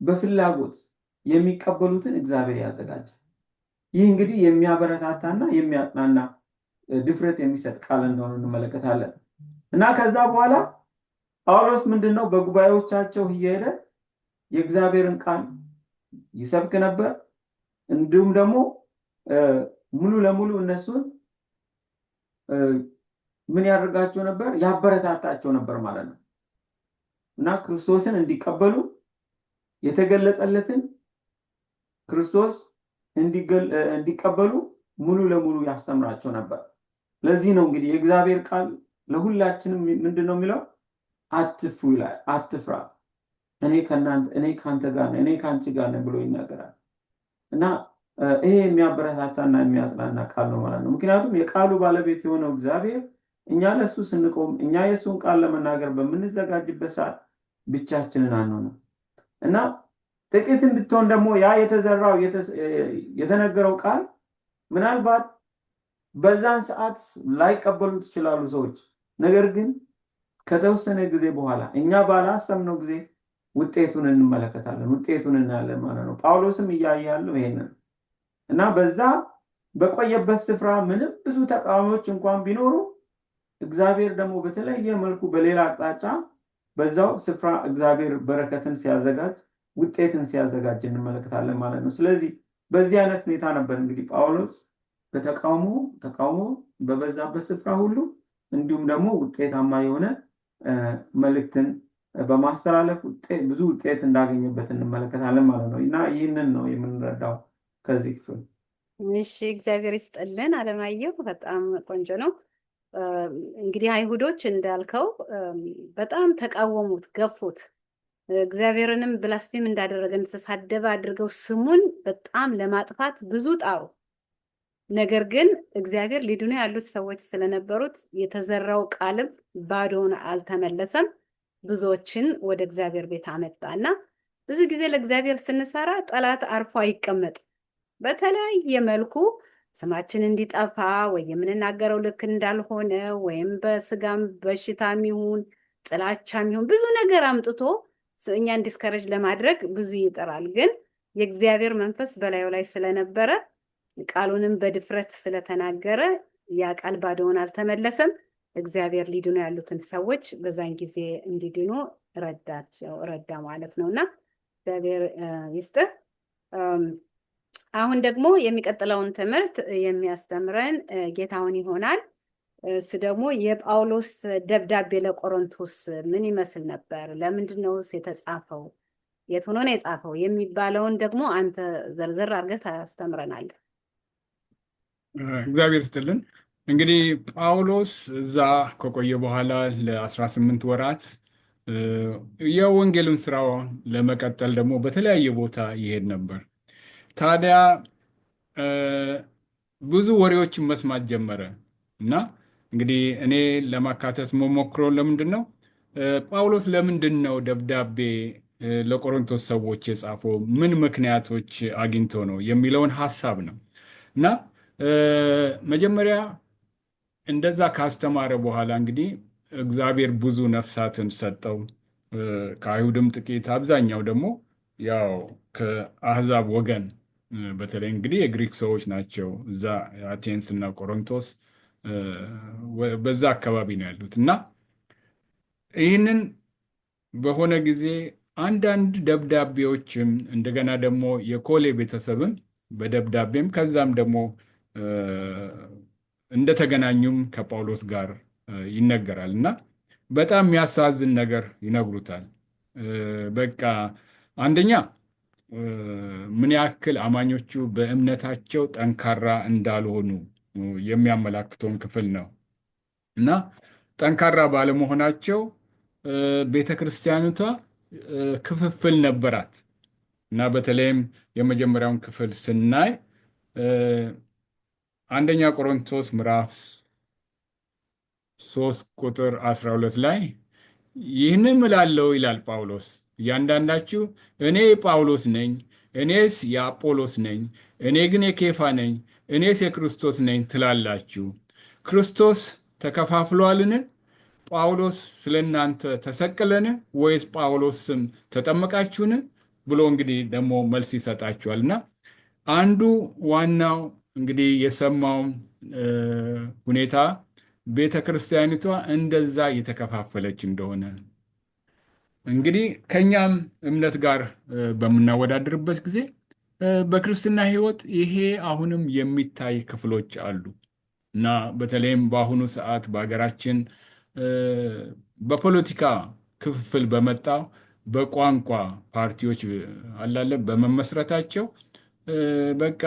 በፍላጎት የሚቀበሉትን እግዚአብሔር ያዘጋጃል። ይህ እንግዲህ የሚያበረታታና የሚያጽናና ድፍረት የሚሰጥ ቃል እንደሆነ እንመለከታለን እና ከዛ በኋላ ጳውሎስ ምንድነው በጉባኤዎቻቸው እየሄደ የእግዚአብሔርን ቃል ይሰብክ ነበር። እንዲሁም ደግሞ ሙሉ ለሙሉ እነሱን ምን ያደርጋቸው ነበር? ያበረታታቸው ነበር ማለት ነው እና ክርስቶስን እንዲቀበሉ የተገለጸለትን ክርስቶስ እንዲቀበሉ ሙሉ ለሙሉ ያስተምራቸው ነበር። ለዚህ ነው እንግዲህ የእግዚአብሔር ቃል ለሁላችንም ምንድነው የሚለው? አትፍሩ ይላል። አትፍራ፣ እኔ ካንተ ጋር ነኝ፣ እኔ ካንቺ ጋር ነኝ ብሎ ይናገራል እና ይሄ የሚያበረታታና የሚያጽናና ቃል ነው ማለት ነው። ምክንያቱም የቃሉ ባለቤት የሆነው እግዚአብሔር እኛ ለሱ ስንቆም እኛ የሱን ቃል ለመናገር በምንዘጋጅበት ሰዓት ብቻችንን አንሆንም እና ጥቂትም ብትሆን ደግሞ ያ የተዘራው የተነገረው ቃል ምናልባት በዛን ሰዓት ላይቀበሉት ይችላሉ ሰዎች። ነገር ግን ከተወሰነ ጊዜ በኋላ እኛ ባላሰብነው ጊዜ ውጤቱን እንመለከታለን፣ ውጤቱን እናያለን ማለት ነው። ጳውሎስም እያየ ያለው ይሄንን እና በዛ በቆየበት ስፍራ ምንም ብዙ ተቃዋሚዎች እንኳን ቢኖሩ እግዚአብሔር ደግሞ በተለየ መልኩ በሌላ አቅጣጫ በዛው ስፍራ እግዚአብሔር በረከትን ሲያዘጋጅ ውጤትን ሲያዘጋጅ እንመለከታለን ማለት ነው። ስለዚህ በዚህ አይነት ሁኔታ ነበር እንግዲህ ጳውሎስ ተቃውሞ በበዛበት ስፍራ ሁሉ እንዲሁም ደግሞ ውጤታማ የሆነ መልእክትን በማስተላለፍ ብዙ ውጤት እንዳገኘበት እንመለከታለን ማለት ነው እና ይህንን ነው የምንረዳው ከዚህ ክፍል። እሺ፣ እግዚአብሔር ይስጥልን አለማየሁ፣ በጣም ቆንጆ ነው። እንግዲህ አይሁዶች እንዳልከው በጣም ተቃወሙት፣ ገፉት። እግዚአብሔርንም ብላስፌም እንዳደረገ እንደተሳደበ አድርገው ስሙን በጣም ለማጥፋት ብዙ ጣሩ። ነገር ግን እግዚአብሔር ሊድኑ ያሉት ሰዎች ስለነበሩት የተዘራው ቃልም ባዶውን አልተመለሰም። ብዙዎችን ወደ እግዚአብሔር ቤት አመጣና ብዙ ጊዜ ለእግዚአብሔር ስንሰራ ጠላት አርፎ አይቀመጥም። በተለያየ መልኩ ስማችን እንዲጠፋ ወይ የምንናገረው ልክ እንዳልሆነ ወይም በስጋም በሽታም ይሁን ጥላቻም ይሁን ብዙ ነገር አምጥቶ እኛ ዲስከሬጅ ለማድረግ ብዙ ይጥራል። ግን የእግዚአብሔር መንፈስ በላዩ ላይ ስለነበረ ቃሉንም በድፍረት ስለተናገረ ያ ቃል ባዶውን አልተመለሰም። እግዚአብሔር ሊድኑ ያሉትን ሰዎች በዛን ጊዜ እንዲድኑ ረዳ ማለት ነው እና እግዚአብሔር ይስጥህ። አሁን ደግሞ የሚቀጥለውን ትምህርት የሚያስተምረን ጌታሁን ይሆናል። እሱ ደግሞ የጳውሎስ ደብዳቤ ለቆሮንቶስ ምን ይመስል ነበር፣ ለምንድን ነው የተጻፈው፣ የት ሆኖ ነው የጻፈው የሚባለውን ደግሞ አንተ ዘርዘር አድርገህ ታስተምረናለህ። እግዚአብሔር ይስጥልን። እንግዲህ ጳውሎስ እዛ ከቆየ በኋላ ለ18 ወራት የወንጌልን ስራው ለመቀጠል ደግሞ በተለያየ ቦታ ይሄድ ነበር። ታዲያ ብዙ ወሬዎችን መስማት ጀመረ እና እንግዲህ እኔ ለማካተት መሞክረው ለምንድን ነው ጳውሎስ ለምንድን ነው ደብዳቤ ለቆሮንቶስ ሰዎች የጻፈው፣ ምን ምክንያቶች አግኝቶ ነው የሚለውን ሀሳብ ነው እና መጀመሪያ እንደዛ ካስተማረ በኋላ እንግዲህ እግዚአብሔር ብዙ ነፍሳትን ሰጠው፣ ከአይሁድም ጥቂት፣ አብዛኛው ደግሞ ያው ከአህዛብ ወገን በተለይ እንግዲህ የግሪክ ሰዎች ናቸው። እዛ አቴንስ እና ቆሮንቶስ በዛ አካባቢ ነው ያሉት እና ይህንን በሆነ ጊዜ አንዳንድ ደብዳቤዎችም እንደገና ደግሞ የኮሌ ቤተሰብም በደብዳቤም ከዛም ደግሞ እንደተገናኙም ከጳውሎስ ጋር ይነገራል እና በጣም የሚያሳዝን ነገር ይነግሩታል። በቃ አንደኛ ምን ያክል አማኞቹ በእምነታቸው ጠንካራ እንዳልሆኑ የሚያመላክተውን ክፍል ነው እና ጠንካራ ባለመሆናቸው ቤተ ክርስቲያኒቷ ክፍፍል ነበራት እና በተለይም የመጀመሪያውን ክፍል ስናይ አንደኛ ቆሮንቶስ ምዕራፍ 3 ቁጥር 12 ላይ ይህንን እላለሁ ይላል ጳውሎስ፣ እያንዳንዳችሁ እኔ ጳውሎስ ነኝ፣ እኔስ የአጶሎስ ነኝ፣ እኔ ግን የኬፋ ነኝ፣ እኔስ የክርስቶስ ነኝ ትላላችሁ። ክርስቶስ ተከፋፍሏልን? ጳውሎስ ስለ እናንተ ተሰቀለን? ወይስ ጳውሎስ ስም ተጠመቃችሁን? ብሎ እንግዲህ ደግሞ መልስ ይሰጣችኋል እና አንዱ ዋናው እንግዲህ የሰማው ሁኔታ ቤተ ክርስቲያኒቷ እንደዛ የተከፋፈለች እንደሆነ እንግዲህ ከኛም እምነት ጋር በምናወዳድርበት ጊዜ በክርስትና ሕይወት ይሄ አሁንም የሚታይ ክፍሎች አሉ እና በተለይም በአሁኑ ሰዓት በሀገራችን በፖለቲካ ክፍፍል በመጣው በቋንቋ ፓርቲዎች አላለ በመመስረታቸው በቃ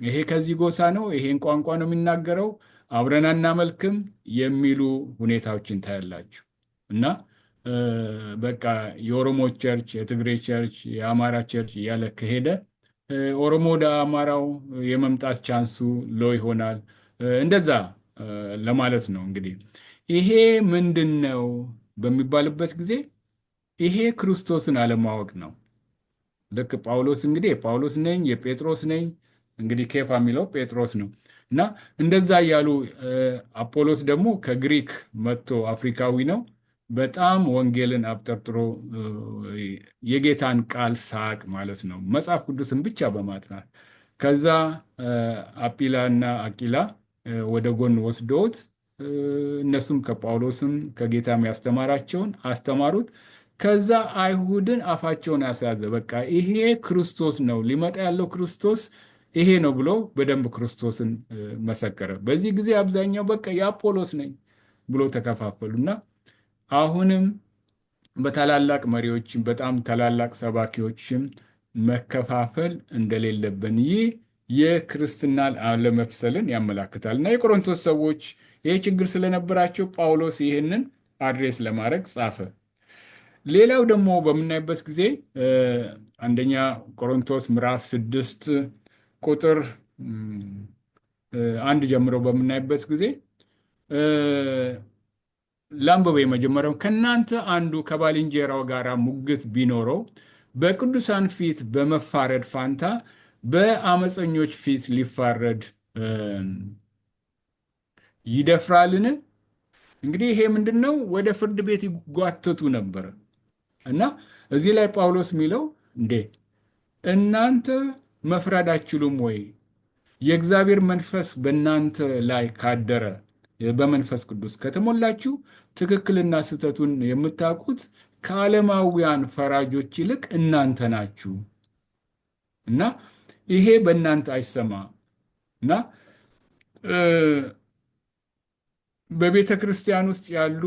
ይሄ ከዚህ ጎሳ ነው፣ ይሄን ቋንቋ ነው የሚናገረው፣ አብረን አናመልክም የሚሉ ሁኔታዎችን ታያላችሁ እና በቃ የኦሮሞ ቸርች፣ የትግሬ ቸርች፣ የአማራ ቸርች እያለ ከሄደ ኦሮሞ ወደ አማራው የመምጣት ቻንሱ ሎ ይሆናል። እንደዛ ለማለት ነው። እንግዲህ ይሄ ምንድን ነው በሚባልበት ጊዜ ይሄ ክርስቶስን አለማወቅ ነው። ልክ ጳውሎስ እንግዲህ የጳውሎስ ነኝ የጴጥሮስ ነኝ፣ እንግዲህ ኬፋ የሚለው ጴጥሮስ ነው እና እንደዛ እያሉ አፖሎስ ደግሞ ከግሪክ መጥቶ አፍሪካዊ ነው። በጣም ወንጌልን አብጠርጥሮ የጌታን ቃል ሳቅ ማለት ነው፣ መጽሐፍ ቅዱስን ብቻ በማጥናት ከዛ አጲላ እና አቂላ ወደ ጎን ወስደውት እነሱም ከጳውሎስም ከጌታም ያስተማራቸውን አስተማሩት። ከዛ አይሁድን አፋቸውን ያስያዘ በቃ ይሄ ክርስቶስ ነው፣ ሊመጣ ያለው ክርስቶስ ይሄ ነው ብሎ በደንብ ክርስቶስን መሰከረ። በዚህ ጊዜ አብዛኛው በቃ የአጶሎስ ነኝ ብሎ ተከፋፈሉና አሁንም በታላላቅ መሪዎችም በጣም ታላላቅ ሰባኪዎችም መከፋፈል እንደሌለብን ይህ የክርስትናን አለመፍሰልን ያመላክታል እና የቆሮንቶስ ሰዎች ይህ ችግር ስለነበራቸው ጳውሎስ ይህንን አድሬስ ለማድረግ ጻፈ። ሌላው ደግሞ በምናይበት ጊዜ አንደኛ ቆሮንቶስ ምዕራፍ 6 ቁጥር አንድ ጀምሮ በምናይበት ጊዜ ላንብበ የመጀመሪያው ከእናንተ አንዱ ከባልንጀራው ጋር ሙግት ቢኖረው በቅዱሳን ፊት በመፋረድ ፋንታ በአመፀኞች ፊት ሊፋረድ ይደፍራልን? እንግዲህ ይሄ ምንድን ነው? ወደ ፍርድ ቤት ይጓተቱ ነበር እና እዚህ ላይ ጳውሎስ የሚለው እንዴ እናንተ መፍረድ አትችሉም ወይ? የእግዚአብሔር መንፈስ በእናንተ ላይ ካደረ በመንፈስ ቅዱስ ከተሞላችሁ ትክክልና ስህተቱን የምታውቁት ከዓለማውያን ፈራጆች ይልቅ እናንተ ናችሁ እና ይሄ በእናንተ አይሰማ እና በቤተ ክርስቲያን ውስጥ ያሉ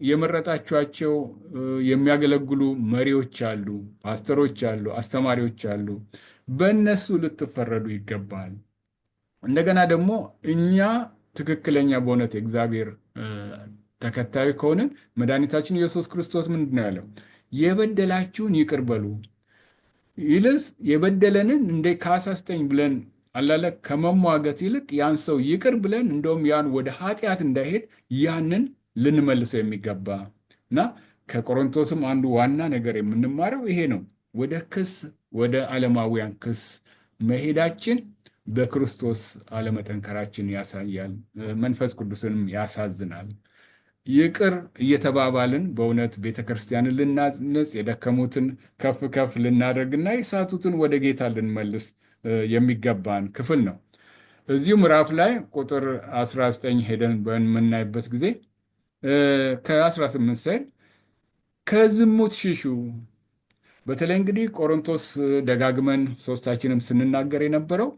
የመረጣችኋቸው የሚያገለግሉ መሪዎች አሉ፣ ፓስተሮች አሉ፣ አስተማሪዎች አሉ። በእነሱ ልትፈረዱ ይገባል። እንደገና ደግሞ እኛ ትክክለኛ በእውነት የእግዚአብሔር ተከታይ ከሆንን መድኃኒታችን ኢየሱስ ክርስቶስ ምንድን ነው ያለው? የበደላችሁን ይቅር በሉ። ይልስ የበደለንን እንደ ካሳ ስጠኝ ብለን አላለ ከመሟገት ይልቅ ያን ሰው ይቅር ብለን እንደውም ያን ወደ ኃጢአት እንዳይሄድ ያንን ልንመልሰው የሚገባ እና ከቆሮንቶስም አንዱ ዋና ነገር የምንማረው ይሄ ነው። ወደ ክስ ወደ ዓለማውያን ክስ መሄዳችን በክርስቶስ አለመጠንከራችን ያሳያል። መንፈስ ቅዱስንም ያሳዝናል። ይቅር እየተባባልን በእውነት ቤተ ክርስቲያንን ልናነጽ፣ የደከሙትን ከፍ ከፍ ልናደርግና የሳቱትን ወደ ጌታ ልንመልስ የሚገባን ክፍል ነው። እዚሁ ምዕራፍ ላይ ቁጥር 19 ሄደን በምናይበት ጊዜ ከ18 ሳይድ ከዝሙት ሽሹ። በተለይ እንግዲህ ቆሮንቶስ ደጋግመን ሶስታችንም ስንናገር የነበረው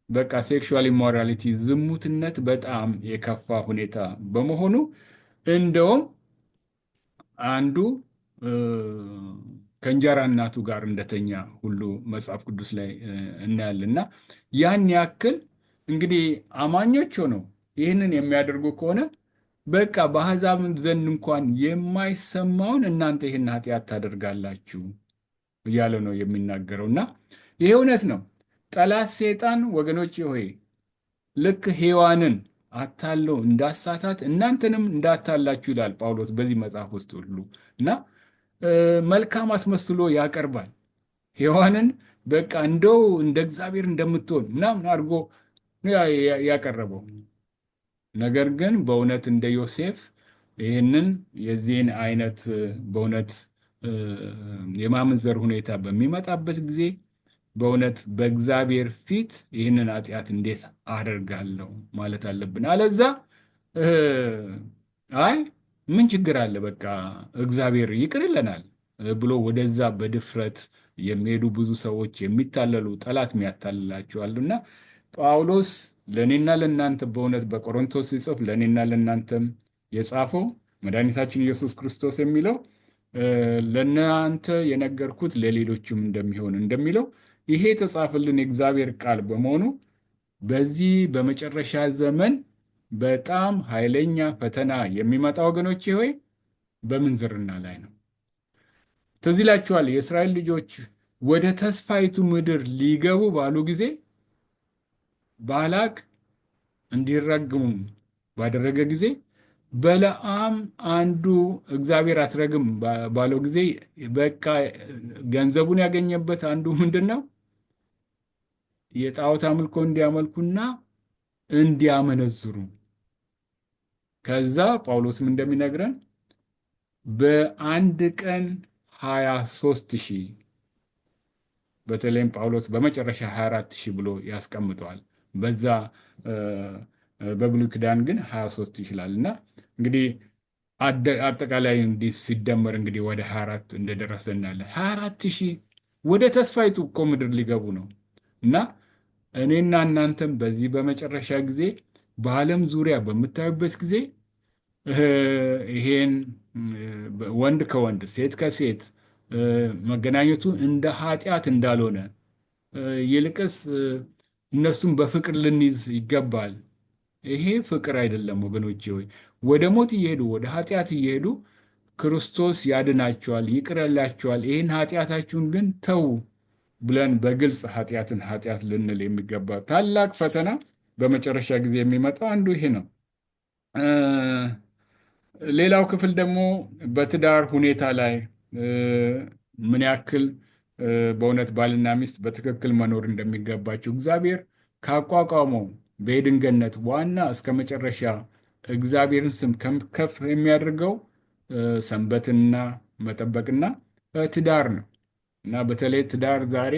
በቃ ሴክሹዋል ኢሞራሊቲ ዝሙትነት በጣም የከፋ ሁኔታ በመሆኑ እንደውም አንዱ ከእንጀራ እናቱ ጋር እንደተኛ ሁሉ መጽሐፍ ቅዱስ ላይ እናያለን። እና ያን ያክል እንግዲህ አማኞች ሆነው ይህንን የሚያደርጉ ከሆነ በቃ በአሕዛብ ዘንድ እንኳን የማይሰማውን እናንተ ይህን ኃጢአት ታደርጋላችሁ እያለ ነው የሚናገረው። እና ይሄ እውነት ነው። ጠላት ሰይጣን ወገኖች ሆይ ልክ ሔዋንን አታለው እንዳሳታት እናንተንም እንዳታላችሁ ይላል ጳውሎስ በዚህ መጽሐፍ ውስጥ ሁሉ እና መልካም አስመስሎ ያቀርባል። ሔዋንን በቃ እንደው እንደ እግዚአብሔር እንደምትሆን ምናምን አድርጎ ያቀረበው ነገር ግን በእውነት እንደ ዮሴፍ ይህንን የዚህን አይነት በእውነት የማመንዘር ሁኔታ በሚመጣበት ጊዜ በእውነት በእግዚአብሔር ፊት ይህንን ኃጢአት እንዴት አደርጋለሁ ማለት አለብን። አለዛ አይ ምን ችግር አለ በቃ እግዚአብሔር ይቅር ይለናል ብሎ ወደዛ በድፍረት የሚሄዱ ብዙ ሰዎች የሚታለሉ ጠላት የሚያታልላቸዋልና ጳውሎስ ለእኔና ለእናንተ በእውነት በቆሮንቶስ ሲጽፍ ለእኔና ለእናንተም የጻፈው መድኃኒታችን ኢየሱስ ክርስቶስ የሚለው ለእናንተ የነገርኩት ለሌሎችም እንደሚለው ይሄ የተጻፈልን የእግዚአብሔር ቃል በመሆኑ በዚህ በመጨረሻ ዘመን በጣም ኃይለኛ ፈተና የሚመጣ ወገኖቼ ሆይ በምንዝርና ላይ ነው። ትዝ ይላችኋል የእስራኤል ልጆች ወደ ተስፋይቱ ምድር ሊገቡ ባሉ ጊዜ ባላቅ እንዲረግሙ ባደረገ ጊዜ በለዓም አንዱ እግዚአብሔር አትረግም ባለው ጊዜ በቃ ገንዘቡን ያገኘበት አንዱ ምንድን ነው? የጣዖት አምልኮ እንዲያመልኩና እንዲያመነዝሩ። ከዛ ጳውሎስም እንደሚነግረን በአንድ ቀን 23,000 በተለይም ጳውሎስ በመጨረሻ 24,000 ብሎ ያስቀምጠዋል። በዛ በብሉይ ኪዳን ግን 23 ይችላል እና እንግዲህ አጠቃላይ እንዲህ ሲደመር እንግዲህ ወደ 24 እንደደረሰ እናያለን። 24,000 ወደ ተስፋይቱ እኮ ምድር ሊገቡ ነው እና እኔና እናንተም በዚህ በመጨረሻ ጊዜ በዓለም ዙሪያ በምታዩበት ጊዜ ይሄን ወንድ ከወንድ ሴት ከሴት መገናኘቱ እንደ ኃጢአት እንዳልሆነ ይልቅስ እነሱም በፍቅር ልንይዝ ይገባል። ይሄ ፍቅር አይደለም ወገኖቼ ሆይ ወደ ሞት እየሄዱ ወደ ኃጢአት እየሄዱ ክርስቶስ ያድናቸዋል፣ ይቅር ይላቸዋል። ይህን ኃጢአታችሁን ግን ተዉ ብለን በግልጽ ኃጢአትን ኃጢአት ልንል የሚገባ ታላቅ ፈተና በመጨረሻ ጊዜ የሚመጣው አንዱ ይሄ ነው። ሌላው ክፍል ደግሞ በትዳር ሁኔታ ላይ ምን ያክል በእውነት ባልና ሚስት በትክክል መኖር እንደሚገባቸው እግዚአብሔር ካቋቋመው በኤድን ገነት ዋና እስከ መጨረሻ እግዚአብሔርን ስም ከፍ የሚያደርገው ሰንበትንና መጠበቅና ትዳር ነው እና በተለይ ትዳር ዛሬ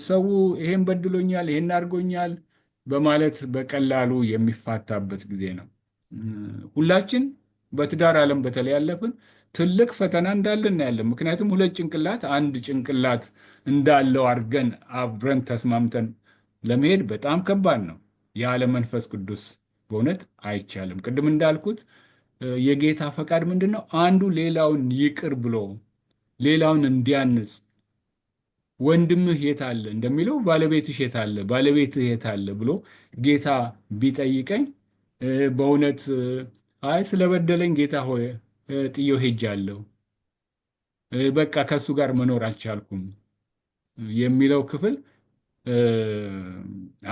ሰው ይሄን በድሎኛል፣ ይሄን አድርጎኛል በማለት በቀላሉ የሚፋታበት ጊዜ ነው። ሁላችን በትዳር ዓለም በተለይ ያለፍን ትልቅ ፈተና እንዳለ እናያለን። ምክንያቱም ሁለት ጭንቅላት አንድ ጭንቅላት እንዳለው አድርገን አብረን ተስማምተን ለመሄድ በጣም ከባድ ነው። ያለ መንፈስ ቅዱስ በእውነት አይቻልም። ቅድም እንዳልኩት የጌታ ፈቃድ ምንድን ነው? አንዱ ሌላውን ይቅር ብሎ ሌላውን እንዲያንጽ። ወንድምህ የት አለ እንደሚለው ባለቤትሽ የት አለ፣ ባለቤትህ የት አለ ብሎ ጌታ ቢጠይቀኝ በእውነት አይ ስለበደለኝ ጌታ ሆይ ጥዬው ሄጃለሁ፣ በቃ ከእሱ ጋር መኖር አልቻልኩም የሚለው ክፍል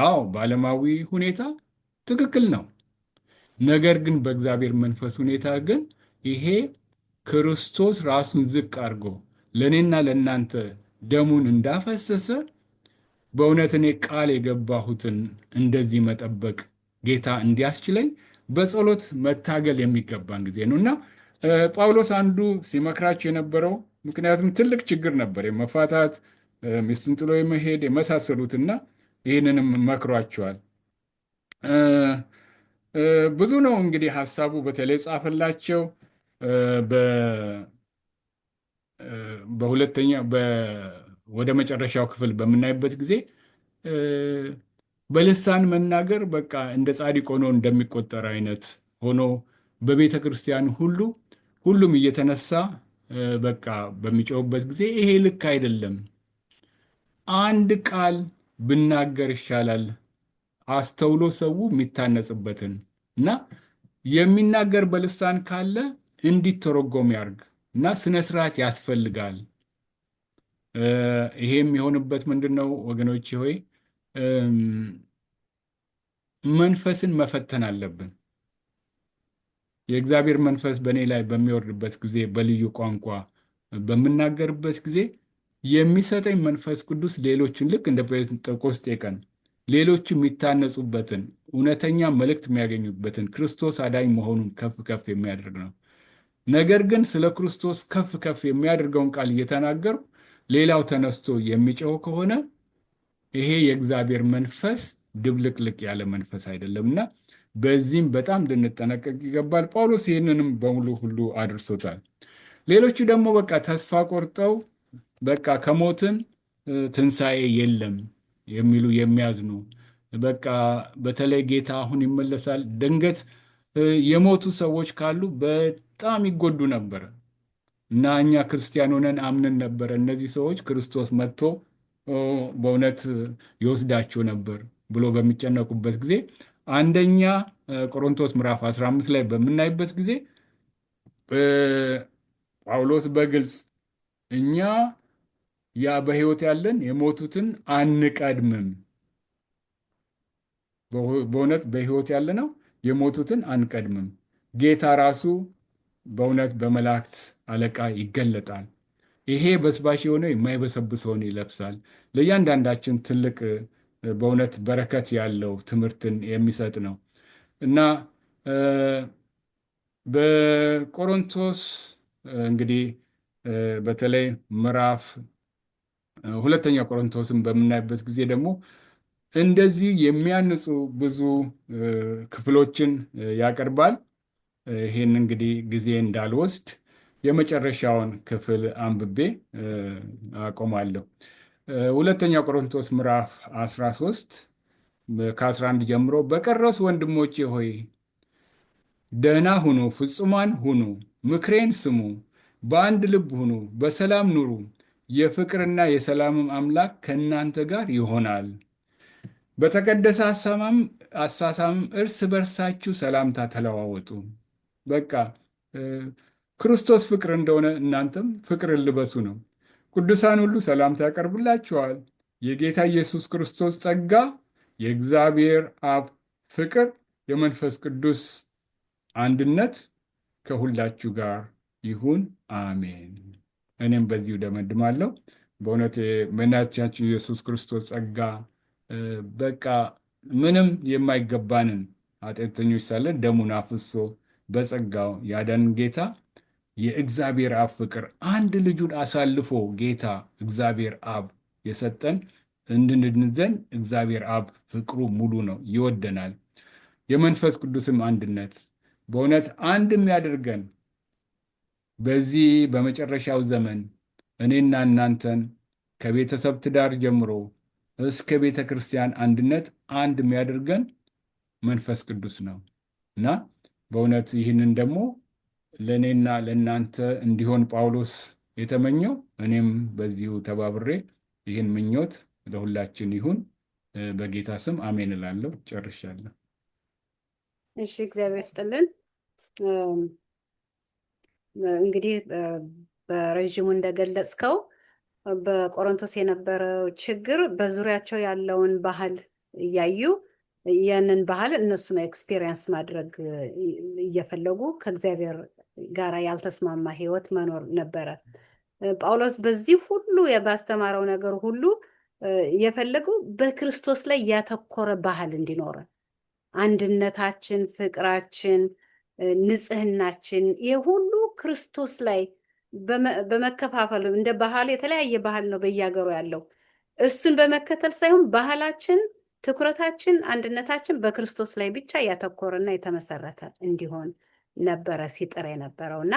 አዎ በዓለማዊ ሁኔታ ትክክል ነው። ነገር ግን በእግዚአብሔር መንፈስ ሁኔታ ግን ይሄ ክርስቶስ ራሱን ዝቅ አድርጎ ለእኔና ለእናንተ ደሙን እንዳፈሰሰ በእውነት እኔ ቃል የገባሁትን እንደዚህ መጠበቅ ጌታ እንዲያስችለኝ በጸሎት መታገል የሚገባን ጊዜ ነው እና ጳውሎስ አንዱ ሲመክራቸው የነበረው ምክንያቱም ትልቅ ችግር ነበር፣ የመፋታት ሚስቱን ጥሎ የመሄድ የመሳሰሉትና ይህንንም መክሯቸዋል። ብዙ ነው እንግዲህ ሀሳቡ በተለይ ጻፈላቸው። በሁለተኛ ወደ መጨረሻው ክፍል በምናይበት ጊዜ በልሳን መናገር በቃ እንደ ጻድቅ ሆኖ እንደሚቆጠር አይነት ሆኖ በቤተ ክርስቲያን ሁሉም እየተነሳ በቃ በሚጮህበት ጊዜ ይሄ ልክ አይደለም፣ አንድ ቃል ብናገር ይሻላል፣ አስተውሎ ሰው የሚታነጽበትን እና የሚናገር በልሳን ካለ እንዲተረጎም ያርግ እና ስነ ስርዓት ያስፈልጋል። ይሄም የሆንበት ምንድን ነው ወገኖቼ ሆይ መንፈስን መፈተን አለብን። የእግዚአብሔር መንፈስ በእኔ ላይ በሚወርድበት ጊዜ በልዩ ቋንቋ በምናገርበት ጊዜ የሚሰጠኝ መንፈስ ቅዱስ ሌሎችን ልክ እንደ ጴንጤቆስጤ ቀን ሌሎቹ የሚታነጹበትን እውነተኛ መልእክት የሚያገኙበትን ክርስቶስ አዳኝ መሆኑን ከፍ ከፍ የሚያደርግ ነው። ነገር ግን ስለ ክርስቶስ ከፍ ከፍ የሚያደርገውን ቃል እየተናገሩ ሌላው ተነስቶ የሚጮህ ከሆነ ይሄ የእግዚአብሔር መንፈስ ድብልቅልቅ ያለ መንፈስ አይደለምና በዚህም በጣም ልንጠነቀቅ ይገባል። ጳውሎስ ይህንንም በሙሉ ሁሉ አድርሶታል። ሌሎቹ ደግሞ በቃ ተስፋ ቆርጠው በቃ ከሞትን ትንሣኤ የለም የሚሉ የሚያዝኑ በቃ በተለይ ጌታ አሁን ይመለሳል ድንገት የሞቱ ሰዎች ካሉ በጣም ይጎዱ ነበር እና እኛ ክርስቲያን ሆነን አምነን ነበረ እነዚህ ሰዎች ክርስቶስ መጥቶ በእውነት ይወስዳቸው ነበር ብሎ በሚጨነቁበት ጊዜ አንደኛ ቆሮንቶስ ምዕራፍ 15 ላይ በምናይበት ጊዜ ጳውሎስ በግልጽ እኛ ያ በሕይወት ያለን የሞቱትን አንቀድምም፣ በእውነት በሕይወት ያለነው የሞቱትን አንቀድምም፣ ጌታ ራሱ በእውነት በመላእክት አለቃ ይገለጣል፣ ይሄ በስባሽ የሆነ የማይበሰብሰውን ይለብሳል። ለእያንዳንዳችን ትልቅ በእውነት በረከት ያለው ትምህርትን የሚሰጥ ነው እና በቆሮንቶስ እንግዲህ በተለይ ምዕራፍ ሁለተኛ ቆሮንቶስን በምናይበት ጊዜ ደግሞ እንደዚህ የሚያንጹ ብዙ ክፍሎችን ያቀርባል። ይህን እንግዲህ ጊዜ እንዳልወስድ የመጨረሻውን ክፍል አንብቤ አቆማለሁ። ሁለተኛ ቆሮንቶስ ምዕራፍ 13 ከ11 ጀምሮ በቀረስ ወንድሞቼ ሆይ ደህና ሁኑ፣ ፍጹማን ሁኑ፣ ምክሬን ስሙ፣ በአንድ ልብ ሁኑ፣ በሰላም ኑሩ፣ የፍቅርና የሰላምም አምላክ ከእናንተ ጋር ይሆናል። በተቀደሰ አሳሳምም እርስ በርሳችሁ ሰላምታ ተለዋወጡ። በቃ ክርስቶስ ፍቅር እንደሆነ እናንተም ፍቅርን ልበሱ ነው። ቅዱሳን ሁሉ ሰላምታ ያቀርቡላችኋል። የጌታ ኢየሱስ ክርስቶስ ጸጋ የእግዚአብሔር አብ ፍቅር፣ የመንፈስ ቅዱስ አንድነት ከሁላችሁ ጋር ይሁን፣ አሜን። እኔም በዚሁ ደመድማለሁ። በእውነት በእናታችን ኢየሱስ ክርስቶስ ጸጋ በቃ ምንም የማይገባንን ኃጢአተኞች ሳለን ደሙን አፍሶ በጸጋው ያዳንን ጌታ የእግዚአብሔር አብ ፍቅር አንድ ልጁን አሳልፎ ጌታ እግዚአብሔር አብ የሰጠን እንድንድን ዘንድ እግዚአብሔር አብ ፍቅሩ ሙሉ ነው፣ ይወደናል። የመንፈስ ቅዱስም አንድነት በእውነት አንድ የሚያደርገን በዚህ በመጨረሻው ዘመን እኔና እናንተን ከቤተሰብ ትዳር ጀምሮ እስከ ቤተ ክርስቲያን አንድነት አንድ የሚያደርገን መንፈስ ቅዱስ ነው እና በእውነት ይህንን ደግሞ ለእኔና ለእናንተ እንዲሆን ጳውሎስ የተመኘው እኔም በዚሁ ተባብሬ ይህን ምኞት ለሁላችን ይሁን። በጌታ ስም አሜን እላለሁ። ጨርሻለሁ። እሺ፣ እግዚአብሔር ይስጥልን። እንግዲህ በረዥሙ እንደገለጽከው በቆሮንቶስ የነበረው ችግር በዙሪያቸው ያለውን ባህል እያዩ ያንን ባህል እነሱም ኤክስፔሪየንስ ማድረግ እየፈለጉ ከእግዚአብሔር ጋር ያልተስማማ ሕይወት መኖር ነበረ። ጳውሎስ በዚህ ሁሉ ባስተማረው ነገር ሁሉ የፈለገው በክርስቶስ ላይ ያተኮረ ባህል እንዲኖረን፣ አንድነታችን፣ ፍቅራችን፣ ንጽህናችን ይህ ሁሉ ክርስቶስ ላይ በመከፋፈል እንደ ባህል የተለያየ ባህል ነው በየሀገሩ ያለው። እሱን በመከተል ሳይሆን ባህላችን፣ ትኩረታችን፣ አንድነታችን በክርስቶስ ላይ ብቻ ያተኮረና የተመሰረተ እንዲሆን ነበረ ሲጥር የነበረው እና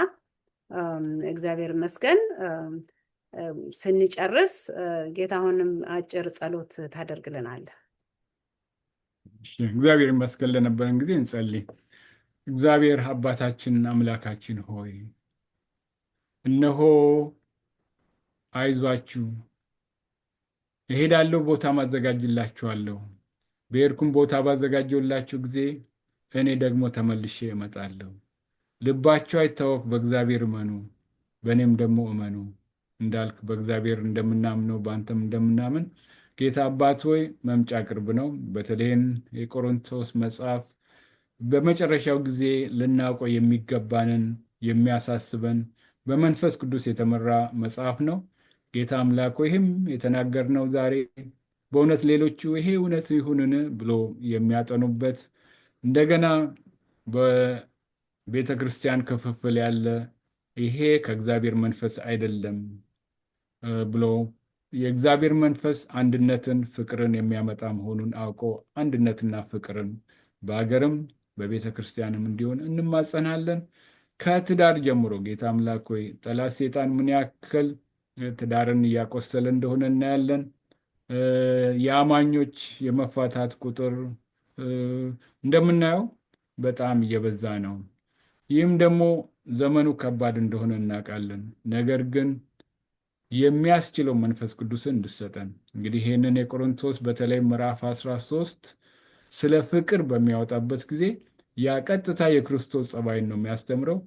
እግዚአብሔር ይመስገን። ስንጨርስ ጌታ አሁንም አጭር ጸሎት ታደርግልናለህ። እግዚአብሔር ይመስገን። ለነበረን ጊዜ እንጸልይ። እግዚአብሔር አባታችን አምላካችን ሆይ እነሆ አይዟችሁ እሄዳለሁ፣ ቦታ ማዘጋጅላችኋለሁ። በሄድኩም ቦታ ባዘጋጀሁላችሁ ጊዜ እኔ ደግሞ ተመልሼ እመጣለሁ። ልባችሁ አይታወክ፣ በእግዚአብሔር እመኑ፣ በእኔም ደግሞ እመኑ እንዳልክ በእግዚአብሔር እንደምናምነው በአንተም እንደምናምን ጌታ አባት ሆይ መምጫ ቅርብ ነው። በተለይን የቆሮንቶስ መጽሐፍ በመጨረሻው ጊዜ ልናውቀው የሚገባንን የሚያሳስበን በመንፈስ ቅዱስ የተመራ መጽሐፍ ነው። ጌታ አምላክ ይህም የተናገርነው ዛሬ በእውነት ሌሎቹ ይሄ እውነት ይሁንን ብሎ የሚያጠኑበት እንደገና በቤተ ክርስቲያን ክፍፍል ያለ ይሄ ከእግዚአብሔር መንፈስ አይደለም ብሎ የእግዚአብሔር መንፈስ አንድነትን፣ ፍቅርን የሚያመጣ መሆኑን አውቆ አንድነትና ፍቅርን በሀገርም በቤተ ክርስቲያንም እንዲሆን እንማጸናለን። ከትዳር ጀምሮ ጌታ አምላክ ሆይ ጠላት ሴጣን ምን ያክል ትዳርን እያቆሰለ እንደሆነ እናያለን። የአማኞች የመፋታት ቁጥር እንደምናየው በጣም እየበዛ ነው። ይህም ደግሞ ዘመኑ ከባድ እንደሆነ እናውቃለን። ነገር ግን የሚያስችለው መንፈስ ቅዱስን እንድሰጠን እንግዲህ ይህንን የቆሮንቶስ በተለይ ምዕራፍ 13 ስለ ፍቅር በሚያወጣበት ጊዜ ያ ቀጥታ የክርስቶስ ጸባይን ነው የሚያስተምረው።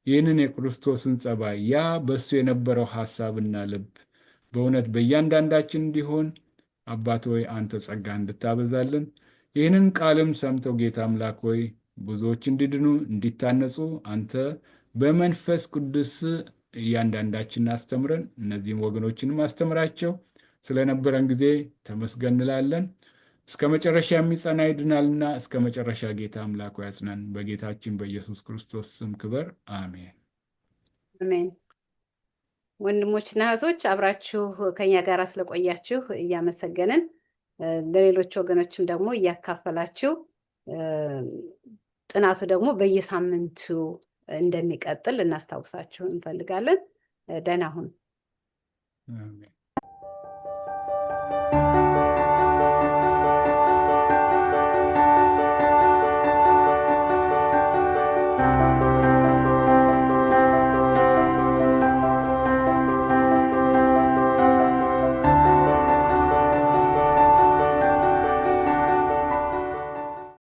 ይህንን የክርስቶስን ጸባይ ያ በሱ የነበረው ሐሳብና ልብ በእውነት በእያንዳንዳችን እንዲሆን አባት ሆይ አንተ ጸጋ እንድታበዛልን ይህንን ቃልም ሰምተው ጌታ አምላክ ሆይ ብዙዎች እንዲድኑ እንዲታነጹ አንተ በመንፈስ ቅዱስ እያንዳንዳችን አስተምረን፣ እነዚህም ወገኖችንም አስተምራቸው። ስለነበረን ጊዜ ተመስገን እንላለን። እስከ መጨረሻ የሚጸና ይድናልና እስከ መጨረሻ ጌታ አምላክ ያጽናን። በጌታችን በኢየሱስ ክርስቶስ ስም ክበር፣ አሜን አሜን። ወንድሞችና እህቶች አብራችሁ ከኛ ጋር ስለቆያችሁ እያመሰገንን ለሌሎች ወገኖችም ደግሞ እያካፈላችሁ ጥናቱ ደግሞ በየሳምንቱ እንደሚቀጥል እናስታውሳችሁ እንፈልጋለን። ደህና ሁኑ። አሜን።